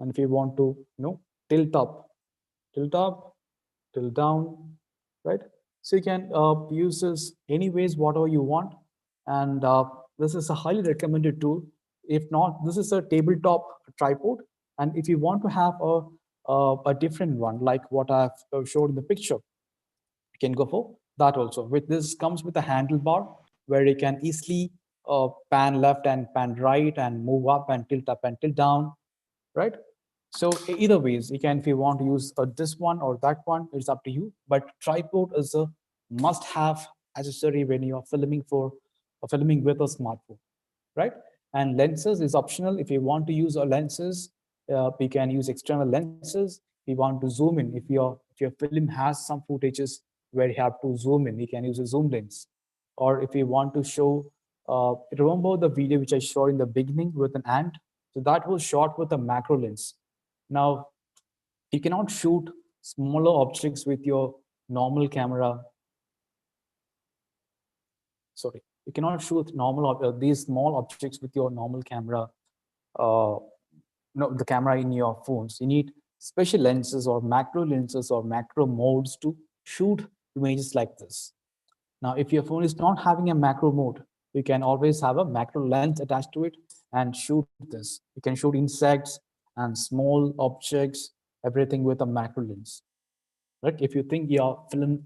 And if you want to, tilt up, tilt up, tilt down, right? So you can use this anyways, whatever you want. And this is a highly recommended tool. If not, this is a tabletop tripod. And if you want to have a different one, like what I've showed in the picture, you can go for that also. With this comes with a handlebar where you can easily pan left and pan right and move up and tilt down, right? So either ways, you can, if you want to use this one or that one, it's up to you. But tripod is a must-have accessory when you are filming filming with a smartphone, right? And lenses is optional. If you want to use lenses, we can use external lenses. If you want to zoom in, if your film has some footages where you have to zoom in, you can use a zoom lens. Or if you want to show, remember the video which I showed in the beginning with an ant? So that was shot with a macro lens. Now, you cannot shoot smaller objects with your normal camera. Sorry, you cannot shoot these small objects with your normal camera. Uh, no, the camera in your phones. You need special lenses or macro modes to shoot images like this. Now, if your phone is not having a macro mode, you can always have a macro lens attached to it and shoot this. You can shoot insects and small objects, everything with a macro lens. Right? If you think your film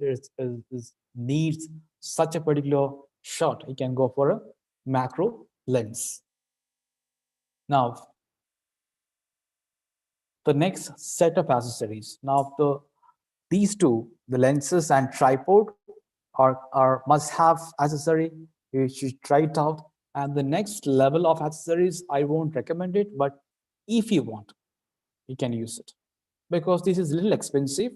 needs such a particular shot, you can go for a macro lens. Now, the next set of accessories. Now, these two, the lenses and tripod, are must-have accessory. You should try it out. And the next level of accessories, I won't recommend it, but if you want, you can use it. Because this is a little expensive,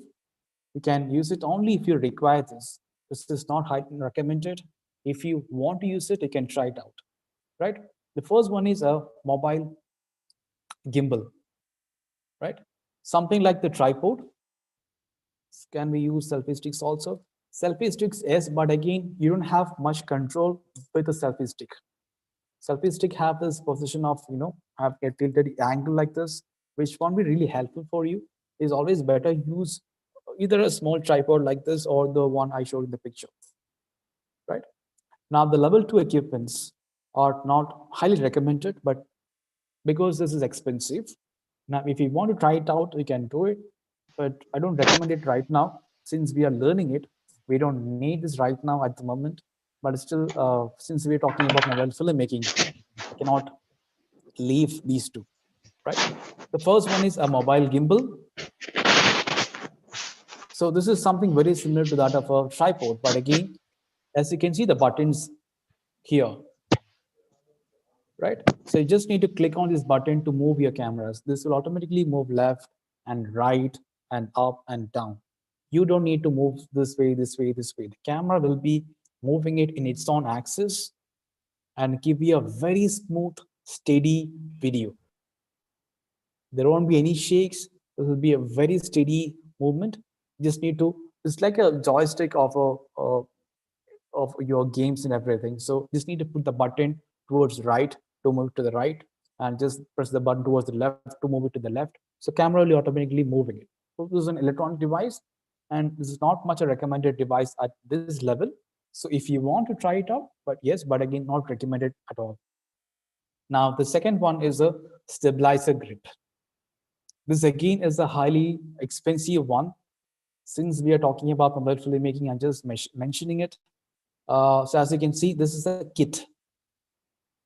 you can use it only if you require this. This is not highly recommended. If you want to use it, you can try it out, right? The first one is a mobile gimbal, right? Something like the tripod. Can we use selfie sticks also? Selfie sticks, yes, but again, you don't have much control with a selfie stick. Selfie stick have this position of, have a tilted angle like this, which won't be really helpful for you. It's always better use either a small tripod like this or the one I showed in the picture, right? Now, the level 2 equipments are not highly recommended, but because this is expensive. Now, if you want to try it out, you can do it, but I don't recommend it right now. Since we are learning it, we don't need this right now at the moment. But still, since we're talking about mobile filmmaking, I cannot leave these two, right? The first one is a mobile gimbal. So this is something very similar to that of a tripod, but again, as you can see the buttons here, right? So you just need to click on this button to move your cameras. This will automatically move left and right and up and down. You don't need to move this way, this way, this way. The camera will be moving it in its own axis and give you a very smooth steady video. There won't be any shakes. This will be a very steady movement. You just need to, it's like a joystick of your games and everything. So just need to put the button towards right to move to the right, and just press the button towards the left to move it to the left. So camera will automatically moving it. So this is an electronic device, and this is not much a recommended device at this level. So if you want to try it out, but yes, but again, not recommended at all. Now, the second one is a stabilizer grip. This again is a highly expensive one. Since we are talking about mobile filmmaking, I'm just mentioning it. So as you can see, this is a kit.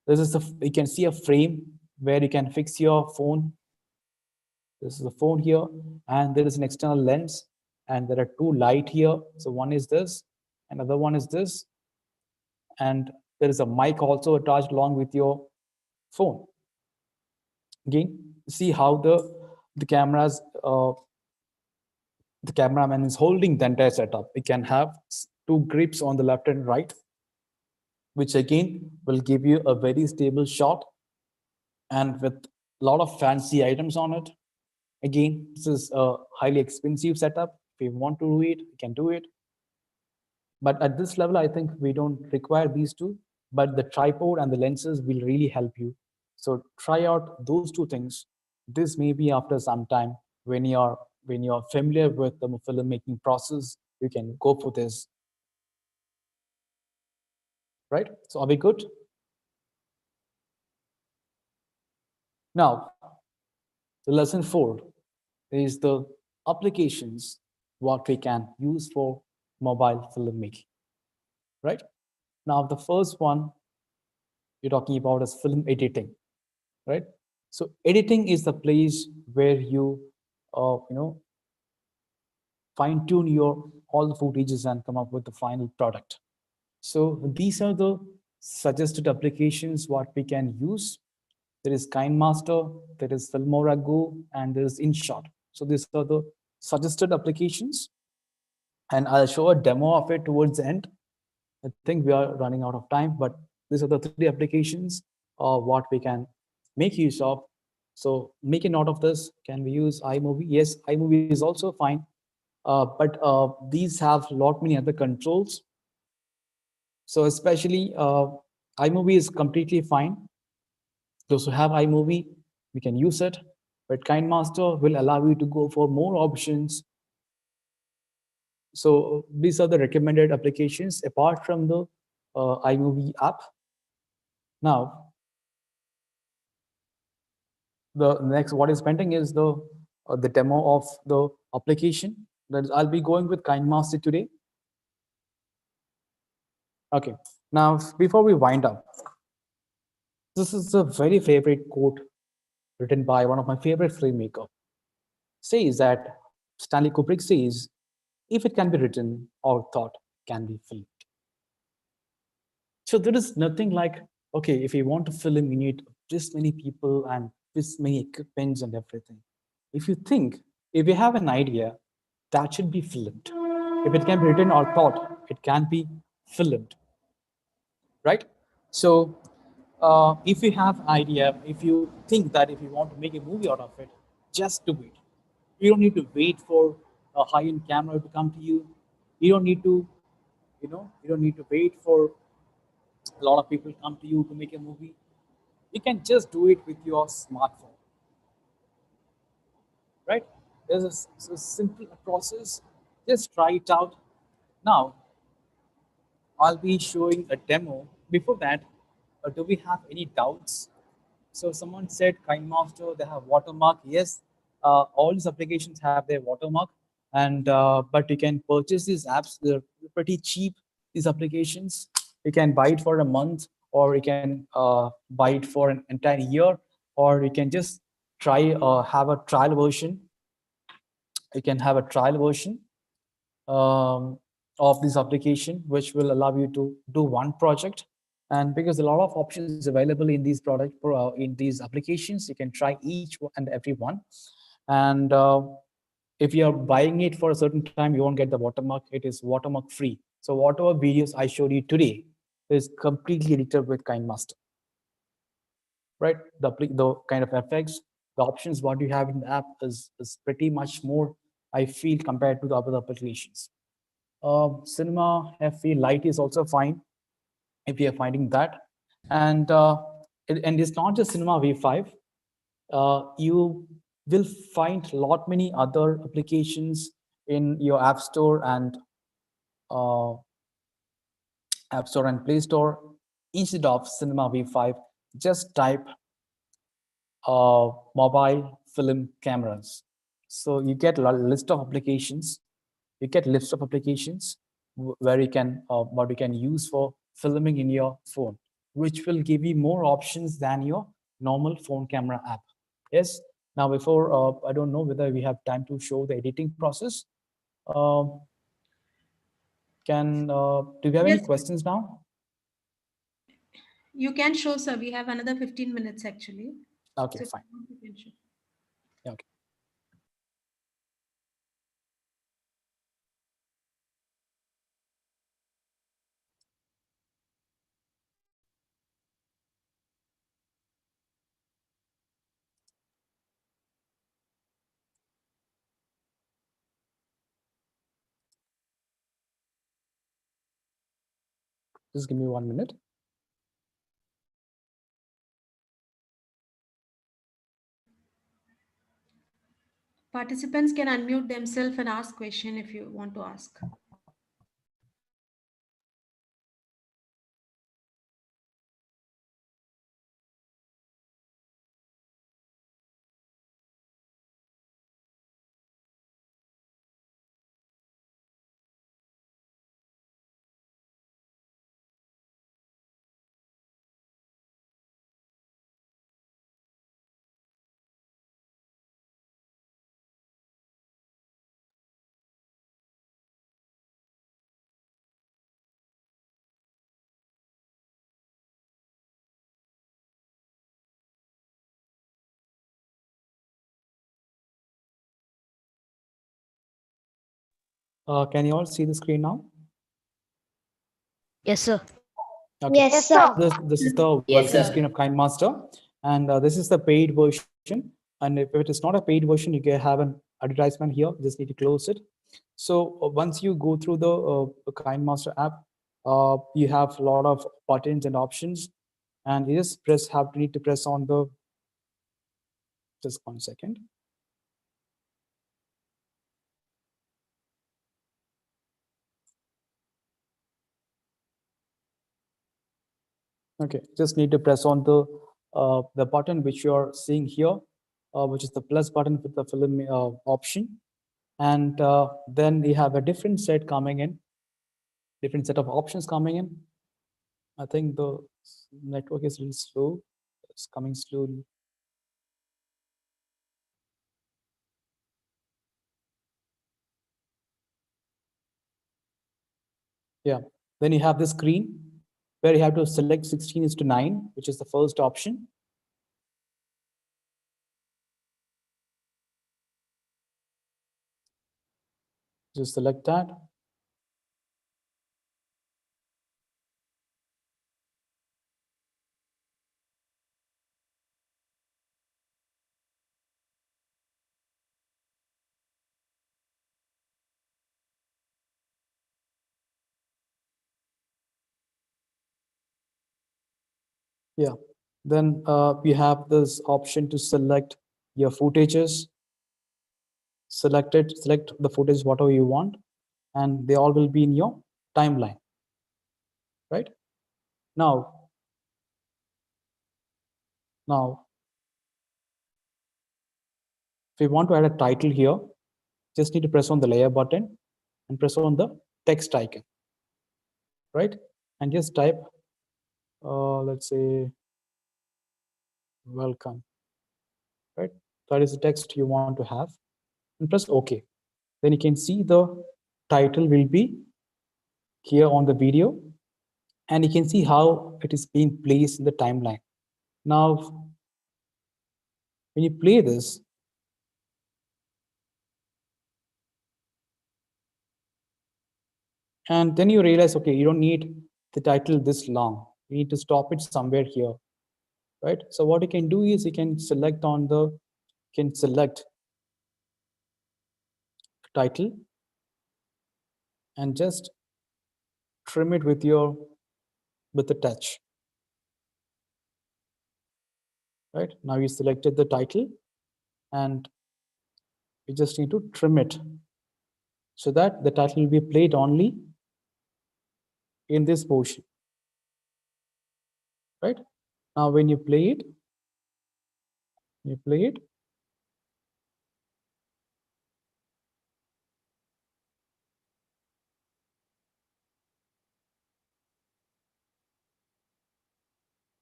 You can see a frame where you can fix your phone. This is a phone here, and there is an external lens, and there are two light here. So one is this, another one is this, and there is a mic also attached along with your phone. Again, see how the cameras the cameraman is holding the entire setup. We can have two grips on the left and right, which again will give you a very stable shot, and with a lot of fancy items on it. Again, this is a highly expensive setup. If you want to do it, you can do it. But at this level, I think we don't require these two, but the tripod and the lenses will really help you. So try out those two things. This may be after some time when you're familiar with the filmmaking process, you can go for this. Right? So are we good? Now, the lesson 4 is the applications what we can use for mobile filmmaking. Right? Now, the first one you're talking about is film editing. Right? So editing is the place where you fine tune your all the footages and come up with the final product. So these are the suggested applications what we can use. There is KineMaster, there is Filmora Go, and there is InShot. So these are the suggested applications, and I'll show a demo of it towards the end. I think we are running out of time, but these are the 3 applications what we can make use of. So make a note of this. Can we use iMovie? Yes, iMovie is also fine, but these have a lot many other controls. So especially iMovie is completely fine. Those who have iMovie, we can use it, but KineMaster will allow you to go for more options. So these are the recommended applications apart from the iMovie app. Now, the next what is pending is the demo of the application. That is, I'll be going with KineMaster today. Okay. Now, before we wind up, this is a very favorite quote written by one of my favorite filmmaker. Says that Stanley Kubrick says, "If it can be written or thought, can be filmed." So there is nothing like, okay, if you want to film, you need this many people and this many equipments and everything. If you think, if you have an idea, that should be filmed. If it can be written or thought, it can be filmed, right? So if you have an idea, if you think that if you want to make a movie out of it, just do it. You don't need to wait for a high-end camera to come to you. You don't need to, you don't need to wait for a lot of people come to you to make a movie. You can just do it with your smartphone, right? There's a simple process. Just try it out. Now, I'll be showing a demo. Before that, do we have any doubts? So someone said KineMaster, they have watermark. Yes, all these applications have their watermark, and but you can purchase these apps. They're pretty cheap. These applications, you can buy it for a month, or you can buy it for an entire year, or you can just try have a trial version. You can have a trial version of this application, which will allow you to do one project. And because a lot of options available in these in these applications, you can try each and every one. And if you're buying it for a certain time, you won't get the watermark. It is watermark free. So whatever videos I showed you today is completely edited with KineMaster. right? The kind of effects, the options what you have in the app is pretty much more, I feel, compared to the other applications. Cinema FV Lite is also fine if you are finding that, and and it's not just Cinema V5. You will find a lot many other applications in your uh, App Store and Play Store. Instead of Cinema V5, just type mobile film cameras. So you get a list of applications. You get list of applications where you can what you can use for filming in your phone, which will give you more options than your normal phone camera app. Yes. Now, before I don't know whether we have time to show the editing process. Um, do you have any Yes, questions now? you can show, sir. We have another 15 minutes actually. Okay, So if fine. you want, you can show. Okay. Just give me 1 minute. Participants can unmute themselves and ask question if you want to ask. Can you all see the screen now? Yes, sir. Okay. Yes, sir. This is the welcome screen of KineMaster, and this is the paid version. And if it is not a paid version, you can have an advertisement here. You just need to close it. So once you go through the KineMaster app, you have a lot of buttons and options, and you just need to press on the. Just 1 second. Okay, just need to press on the button which you are seeing here, which is the plus button with the film option, and then we have a different set coming in, different set of options coming in. I think the network is really slow. It's coming slowly. Yeah. Then you have the screen where you have to select 16:9, which is the first option. Just select that. Yeah. Then you have this option to select your footages. Select it, select the footage, whatever you want, and they all will be in your timeline, right? Now, if you want to add a title here, just need to press on the layer button and press on the text icon, right? And just type, let's say, welcome, right? That is the text you want to have, and press OK. Then you can see the title will be here on the video, and you can see how it is being placed in the timeline. Now, when you play this, and then you realize, okay, you don't need the title this long. You need to stop it somewhere here. right? So what you can do is you can select title and just trim it with the touch, right? Now you selected the title and you just need to trim it so that the title will be played only in this portion, right? Now when you play it,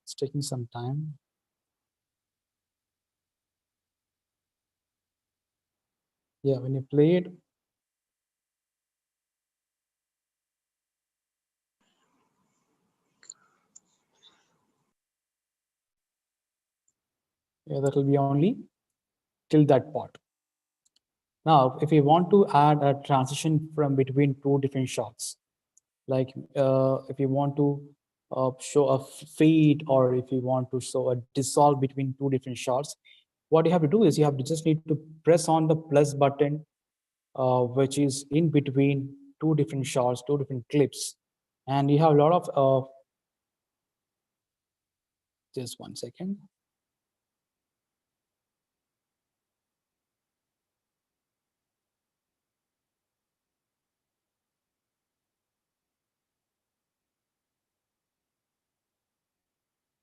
it's taking some time. Yeah, when you play it, yeah, that will be only till that part. Now, if you want to add a transition from between two different shots, like if you want to show a fade or if you want to show a dissolve between two different shots, what you have to do is you have to just need to press on the plus button, which is in between two different shots, two different clips. And you have a lot of, just 1 second.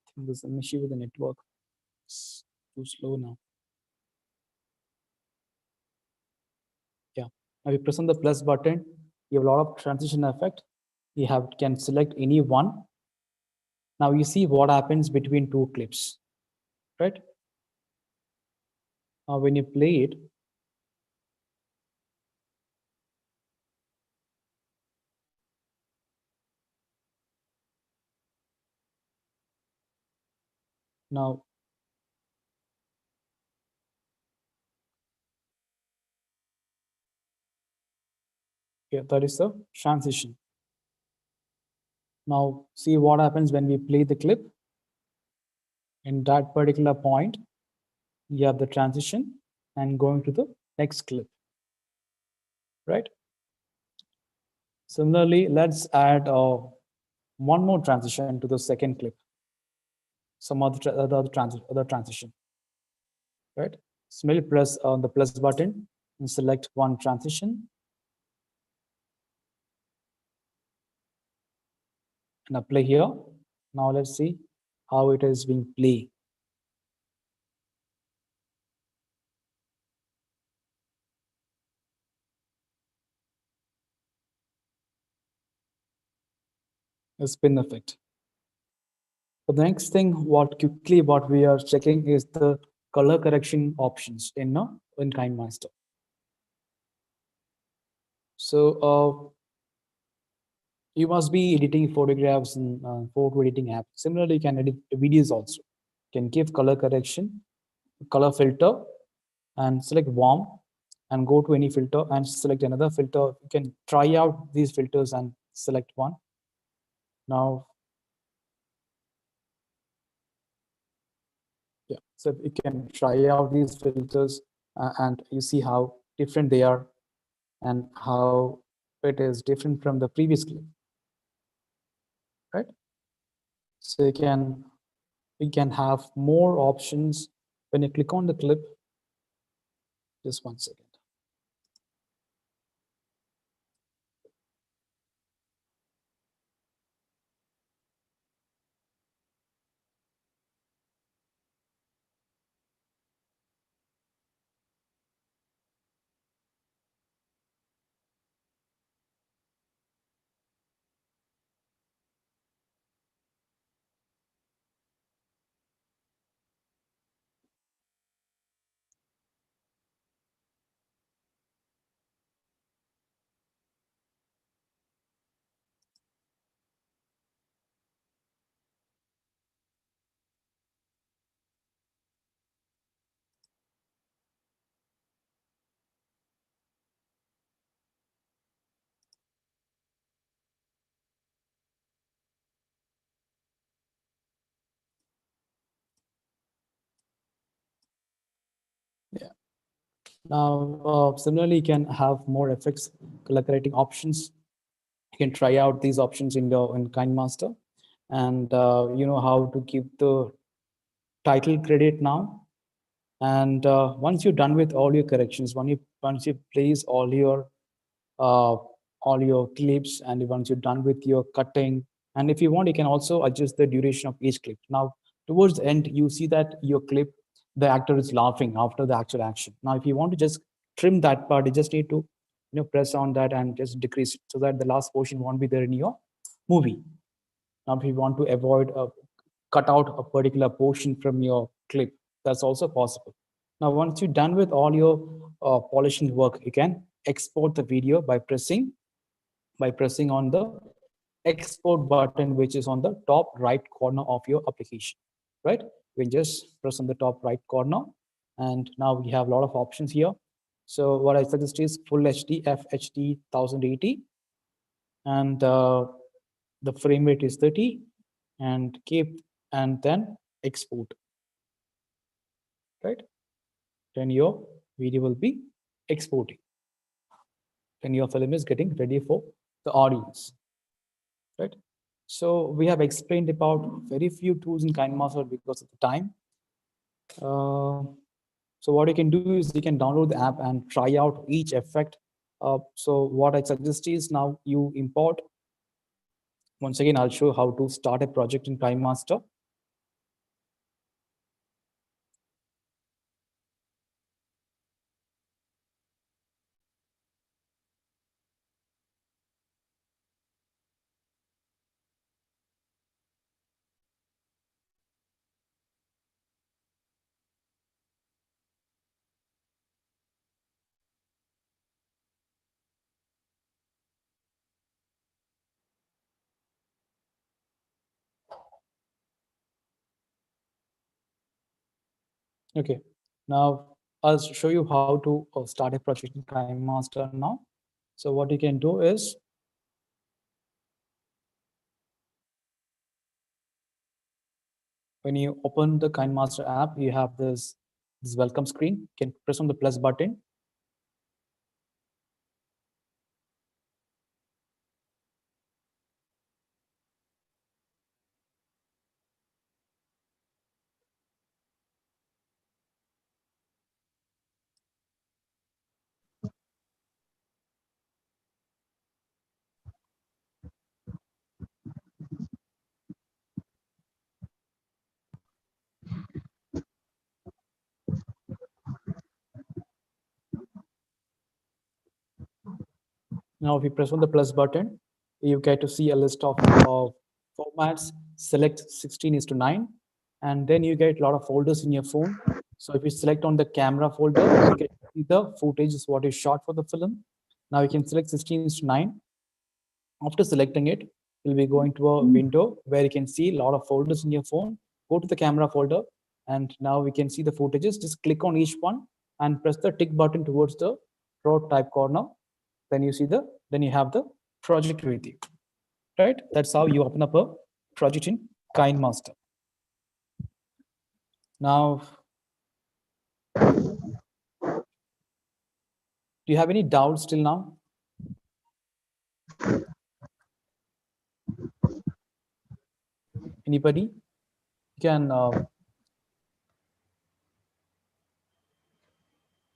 I think there's an issue with the network. It's too slow now. Yeah. Now you press on the plus button, you have a lot of transition effect. You can select any one. Now you see what happens between two clips, right? Now when you play it, now yeah, that is the transition. Now see what happens when we play the clip. In that particular point, you have the transition and going to the next clip, right? Similarly, let's add one more transition to the second clip. Some other transition, right? Simply press on the plus button and select one transition and apply here. Now let's see how it is being played. A spin effect. So the next thing, what we are checking is the color correction options in KineMaster. So you must be editing photographs in photo editing app. Similarly, you can edit videos also. You can give color correction, color filter, and select warm, and go to any filter and select another filter. You can try out these filters and select one. Now, yeah, so you can try out these filters and you see how different they are and how it is different from the previous clip, right? So you can have more options when you click on the clip. Just 1 second. Now, similarly, you can have more effects, color correcting options. You can try out these options in KineMaster, and you know how to keep the title credit now. And once you're done with all your corrections, once you place uh, all your clips, and once you're done with your cutting, and if you want, you can also adjust the duration of each clip. Now, towards the end, you see that your clip, the actor is laughing after the actual action. Now, if you want to just trim that part, you just need to press on that and just decrease it so that the last portion won't be there in your movie. Now, if you want to avoid cut out a particular portion from your clip, that's also possible. Now, once you're done with all your polishing work, you can export the video by pressing on the export button, which is on the top right corner of your application, right? You can just press on the top right corner, and now we have a lot of options here. So what I suggest is full HD, FHD 1080, and the frame rate is 30, and keep, and then export, right? Then your video will be exporting, then your film is getting ready for the audience, right? So we have explained about very few tools in KineMaster because of the time. So what you can do is you can download the app and try out each effect. So what I suggest is now you import. Once again, I'll show how to start a project in KineMaster. Okay, now I'll show you how to start a project in KineMaster now. So what you can do is when you open the KineMaster app, you have this welcome screen. You can press on the plus button. Now, if you press on the plus button, you get to see a list of formats. Select 16:9, and then you get a lot of folders in your phone. So if you select on the camera folder, you can see the footage is what is shot for the film. Now you can select 16:9. After selecting it, you'll be going to a window where you can see a lot of folders in your phone. Go to the camera folder, and now we can see the footages. Just click on each one and press the tick button towards the type corner. Then you have the project with you, right? That's how you open up a project in KineMaster. Now, do you have any doubts till now? Anybody? You can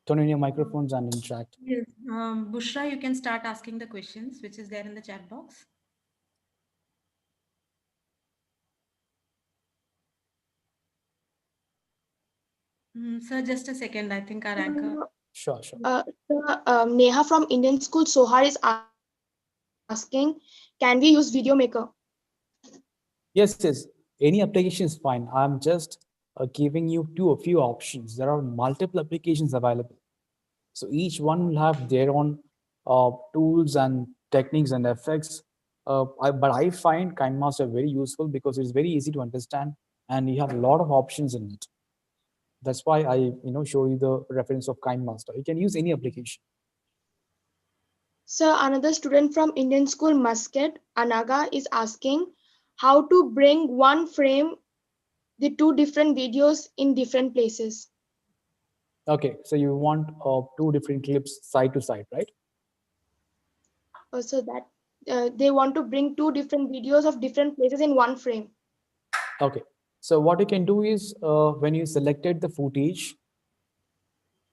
turn on your microphones and interact. Yes. Bushra, you can start asking the questions, which is there in the chat box. Sir, just a second. I think our anchor. Sure, sure. Neha from Indian School Sohar is asking, can we use Video Maker? Yes, yes. Any application is fine. I'm just giving you a few options. There are multiple applications available. So each one will have their own tools and techniques and effects. But I find KineMaster very useful because it's very easy to understand and you have a lot of options in it. That's why I show you the reference of KineMaster. You can use any application. So another student from Indian School Muscat, Anaga, is asking how to bring one frame the two different videos in different places. Okay, so you want two different clips side to side, right? So that they want to bring two different videos of different places in one frame. Okay, so what you can do is when you selected the footage,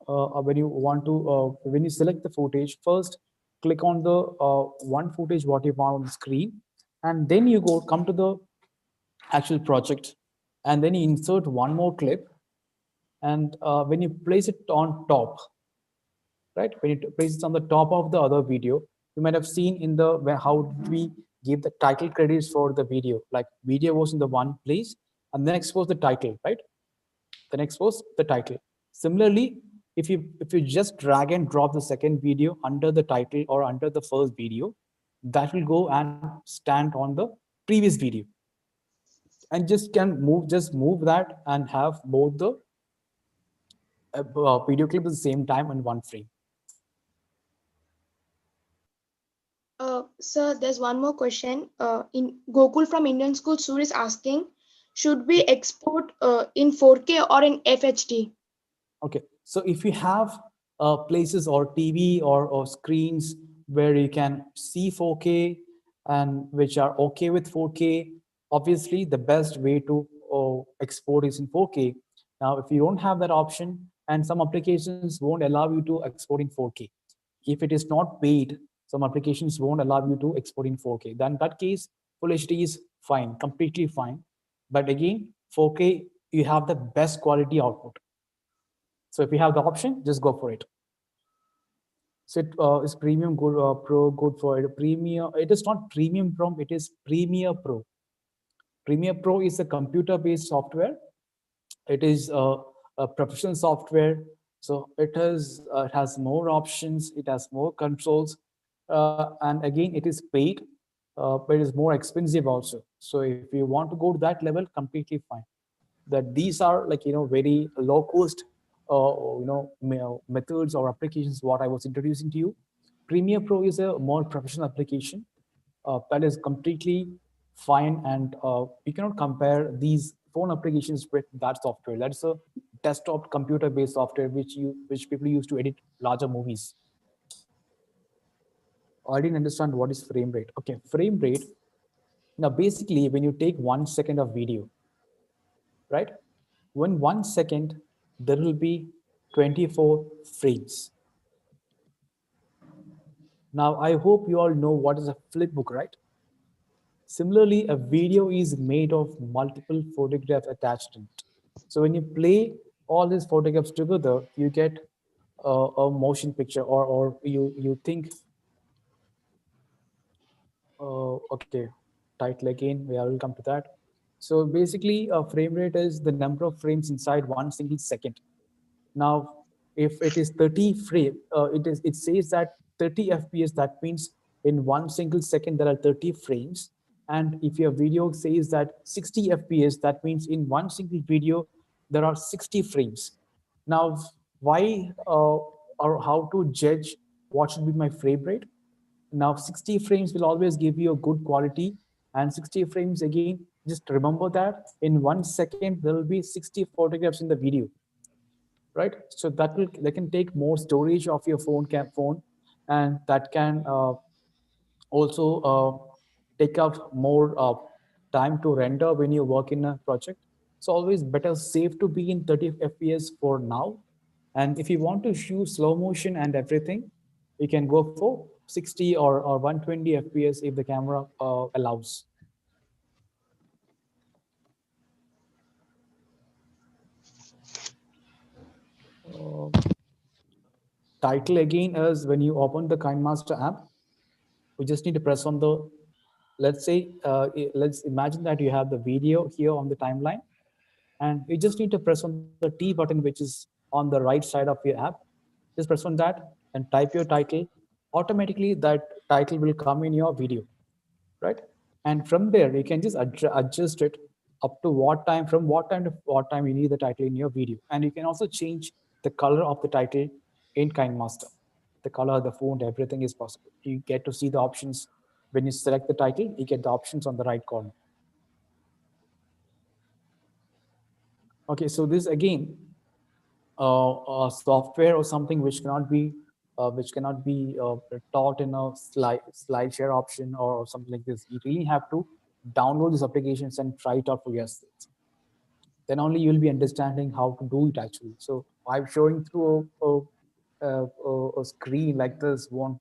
when you select the footage, first click on the one footage what you want on the screen, and then you come to the actual project, and then you insert one more clip, and when you place it on top, right? When you place it on the top of the other video, you might have seen in the how we give the title credits for the video. Like video was in the one place, and the next was the title, right? The next was the title. Similarly, if you just drag and drop the second video under the title or under the first video, that will go and stand on the previous video, and just move that and have both the video clip at the same time in one frame. Sir, there's one more question. In Gokul from Indian School, Sur is asking, should we export in 4K or in FHD? Okay, so if you have places or TV or screens where you can see 4K and which are okay with 4K, obviously the best way to export is in 4K. Now, if you don't have that option, and some applications won't allow you to export in 4K, if it is not paid, some applications won't allow you to export in 4K. Then in that case, Full HD is fine, completely fine. But again, 4K, you have the best quality output. So if you have the option, just go for it. So is Premium good, Pro good for it? Premium, it is not Premium Pro, it is Premiere Pro. Premiere Pro is a computer-based software. It is a professional software. So it has more options, it has more controls, and again, it is paid, but it is more expensive also. So if you want to go to that level, completely fine. That these are like very low cost methods or applications what I was introducing to you. Premiere Pro is a more professional application that is completely fine, and you cannot compare these phone applications with that software. That's a desktop computer based software which people use to edit larger movies. I didn't understand what is frame rate. Okay, frame rate. Now basically when you take 1 second of video, right? When 1 second, there will be 24 frames. Now, I hope you all know what is a flipbook, right? Similarly, a video is made of multiple photographs attached to it. So when you play all these photographs together, you get a motion picture, or you think, okay, title again, we will come to that. So basically, a frame rate is the number of frames inside 1 single second. Now, if it is 30 frame, it says that 30 FPS. That means in 1 single second there are 30 frames. And if your video says that 60 FPS, that means in one single video there are 60 frames. Now, why or how to judge what should be my frame rate? Now, 60 frames will always give you a good quality, and 60 frames again. Just remember that in 1 second there will be 60 photographs in the video, right? So that can take more storage of your phone, and that can also take up more time to render when you work in a project. So always better safe to be in 30 fps for now. And if you want to shoot slow motion and everything, you can go for 60 or 120 fps if the camera allows. Uh, Title again is when you open the KineMaster app, we just need to press on the, let's say, let's imagine that you have the video here on the timeline, and you just need to press on the T button, which is on the right side of your app. Just press on that and type your title. Automatically, that title will come in your video, right? And from there, you can just adjust it up to what time, from what time to what time you need the title in your video. And you can also change the color of the title in KineMaster. The color, the font, everything is possible. You get to see the options when you select the title. You get the options on the right corner. Okay, so this again, a software or something which cannot be taught in a slide share option or something like this. You really have to download these applications and try it out for yourself. Then only you'll be understanding how to do it actually. So I'm showing through a screen like this won't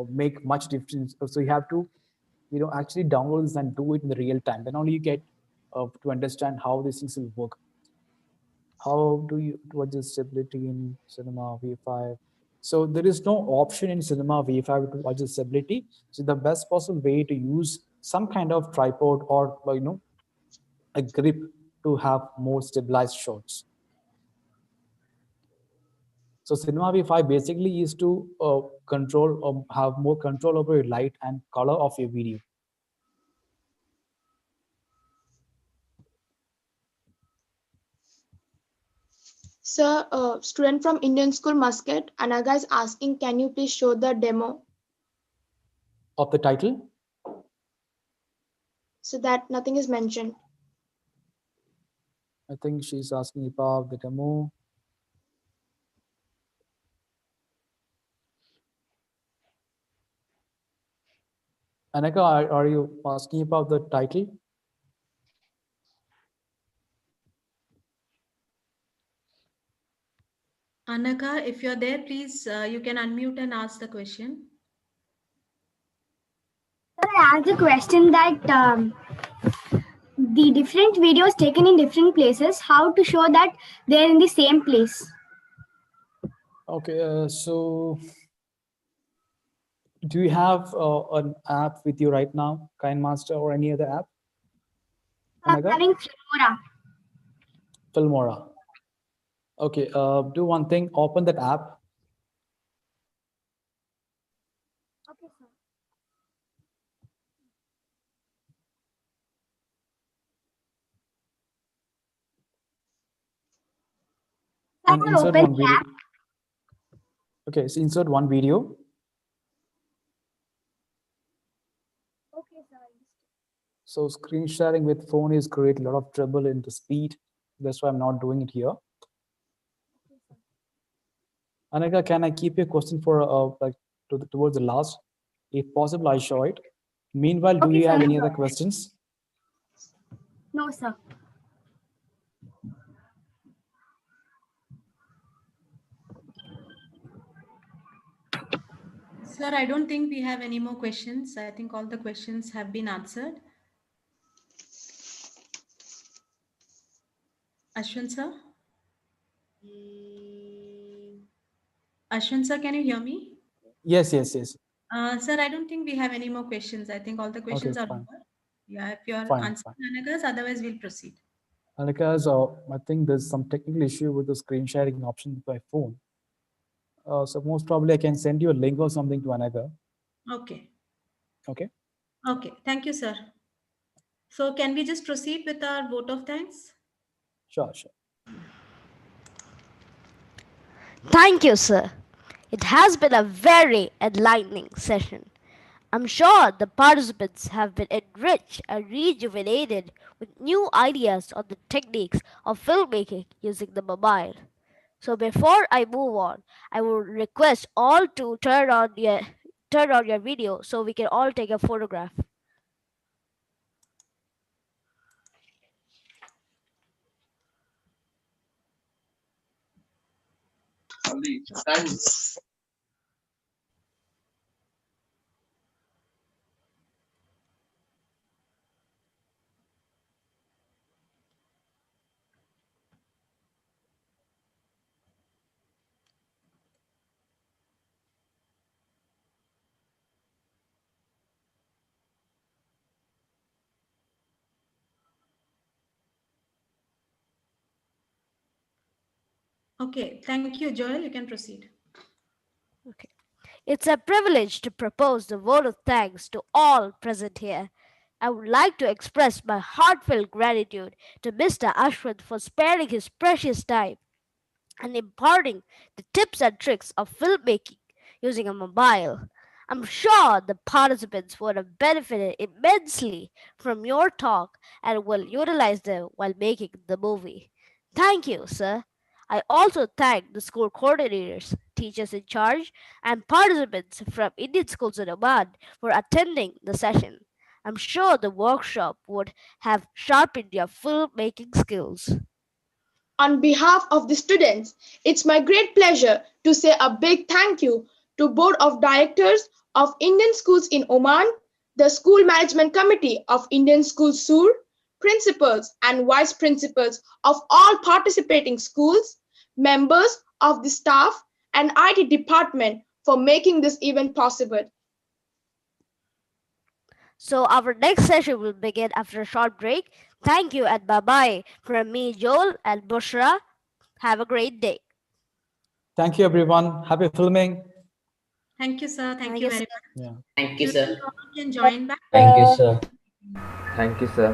make much difference. So you have to, actually download this and do it in the real time. Then only you get to understand how these things will work. How do you do adjustability in Cinema V5? So there is no option in Cinema V5 to adjustability. So the best possible way to use some kind of tripod or a grip to have more stabilized shots. So Cinema V5 basically is to control or have more control over your light and color of your video. Sir, student from Indian School Muscat, Anaga is asking, can you please show the demo? Of the title? So that nothing is mentioned. I think she's asking about the demo. Anaka, are you asking about the title? Anaka, if you're there, please, you can unmute and ask the question. I asked the question that the different videos taken in different places, how to show that they're in the same place. Okay, so do you have an app with you right now, KineMaster or any other app? I'm having Filmora. Filmora. Okay, do one thing, open that app. Okay, sir. And insert one video. App. Okay, so insert one video. Okay, sir. So screen sharing with phone is create a lot of trouble in the speed. That's why I'm not doing it here. Anaka, can I keep your question for like towards the last? If possible, I show it. Meanwhile, do you have any other questions? No, sir. Sir, I don't think we have any more questions. I think all the questions have been answered. Ashwin sir? Ashwin sir, can you hear me? Yes. Sir, I don't think we have any more questions. I think all the questions are over. Yeah, if you're answering Anaga's, otherwise we'll proceed. Anaka's, I think there's some technical issue with the screen sharing option by phone. So most probably I can send you a link or something to Anaka. Okay. Okay. Okay. Thank you, sir. So can we just proceed with our vote of thanks? Sure. Thank you, sir. It has been a very enlightening session. I'm sure the participants have been enriched and rejuvenated with new ideas on the techniques of filmmaking using the mobile. So before I move on, I would request all to turn on your video so we can all take a photograph. Okay. Thank you, Joel. You can proceed. Okay. It's a privilege to propose the vote of thanks to all present here. I would like to express my heartfelt gratitude to Mr. Ashwin for sparing his precious time and imparting the tips and tricks of filmmaking using a mobile. I'm sure the participants would have benefited immensely from your talk and will utilize them while making the movie. Thank you, sir. I also thank the school coordinators, teachers in charge, and participants from Indian schools in Oman for attending the session. I'm sure the workshop would have sharpened your filmmaking skills. On behalf of the students, it's my great pleasure to say a big thank you to Board of Directors of Indian Schools in Oman, the School Management Committee of Indian Schools Sur, principals and vice principals of all participating schools, members of the staff and IT department for making this event possible. So our next session will begin after a short break. Thank you and bye-bye from me, Joel and Bushra. Have a great day. Thank you, everyone. Happy filming. Thank you, sir. Thank Thank you you, very sir. much. Yeah. Thank you, sir. You can join back. Thank you, sir. Thank you, sir.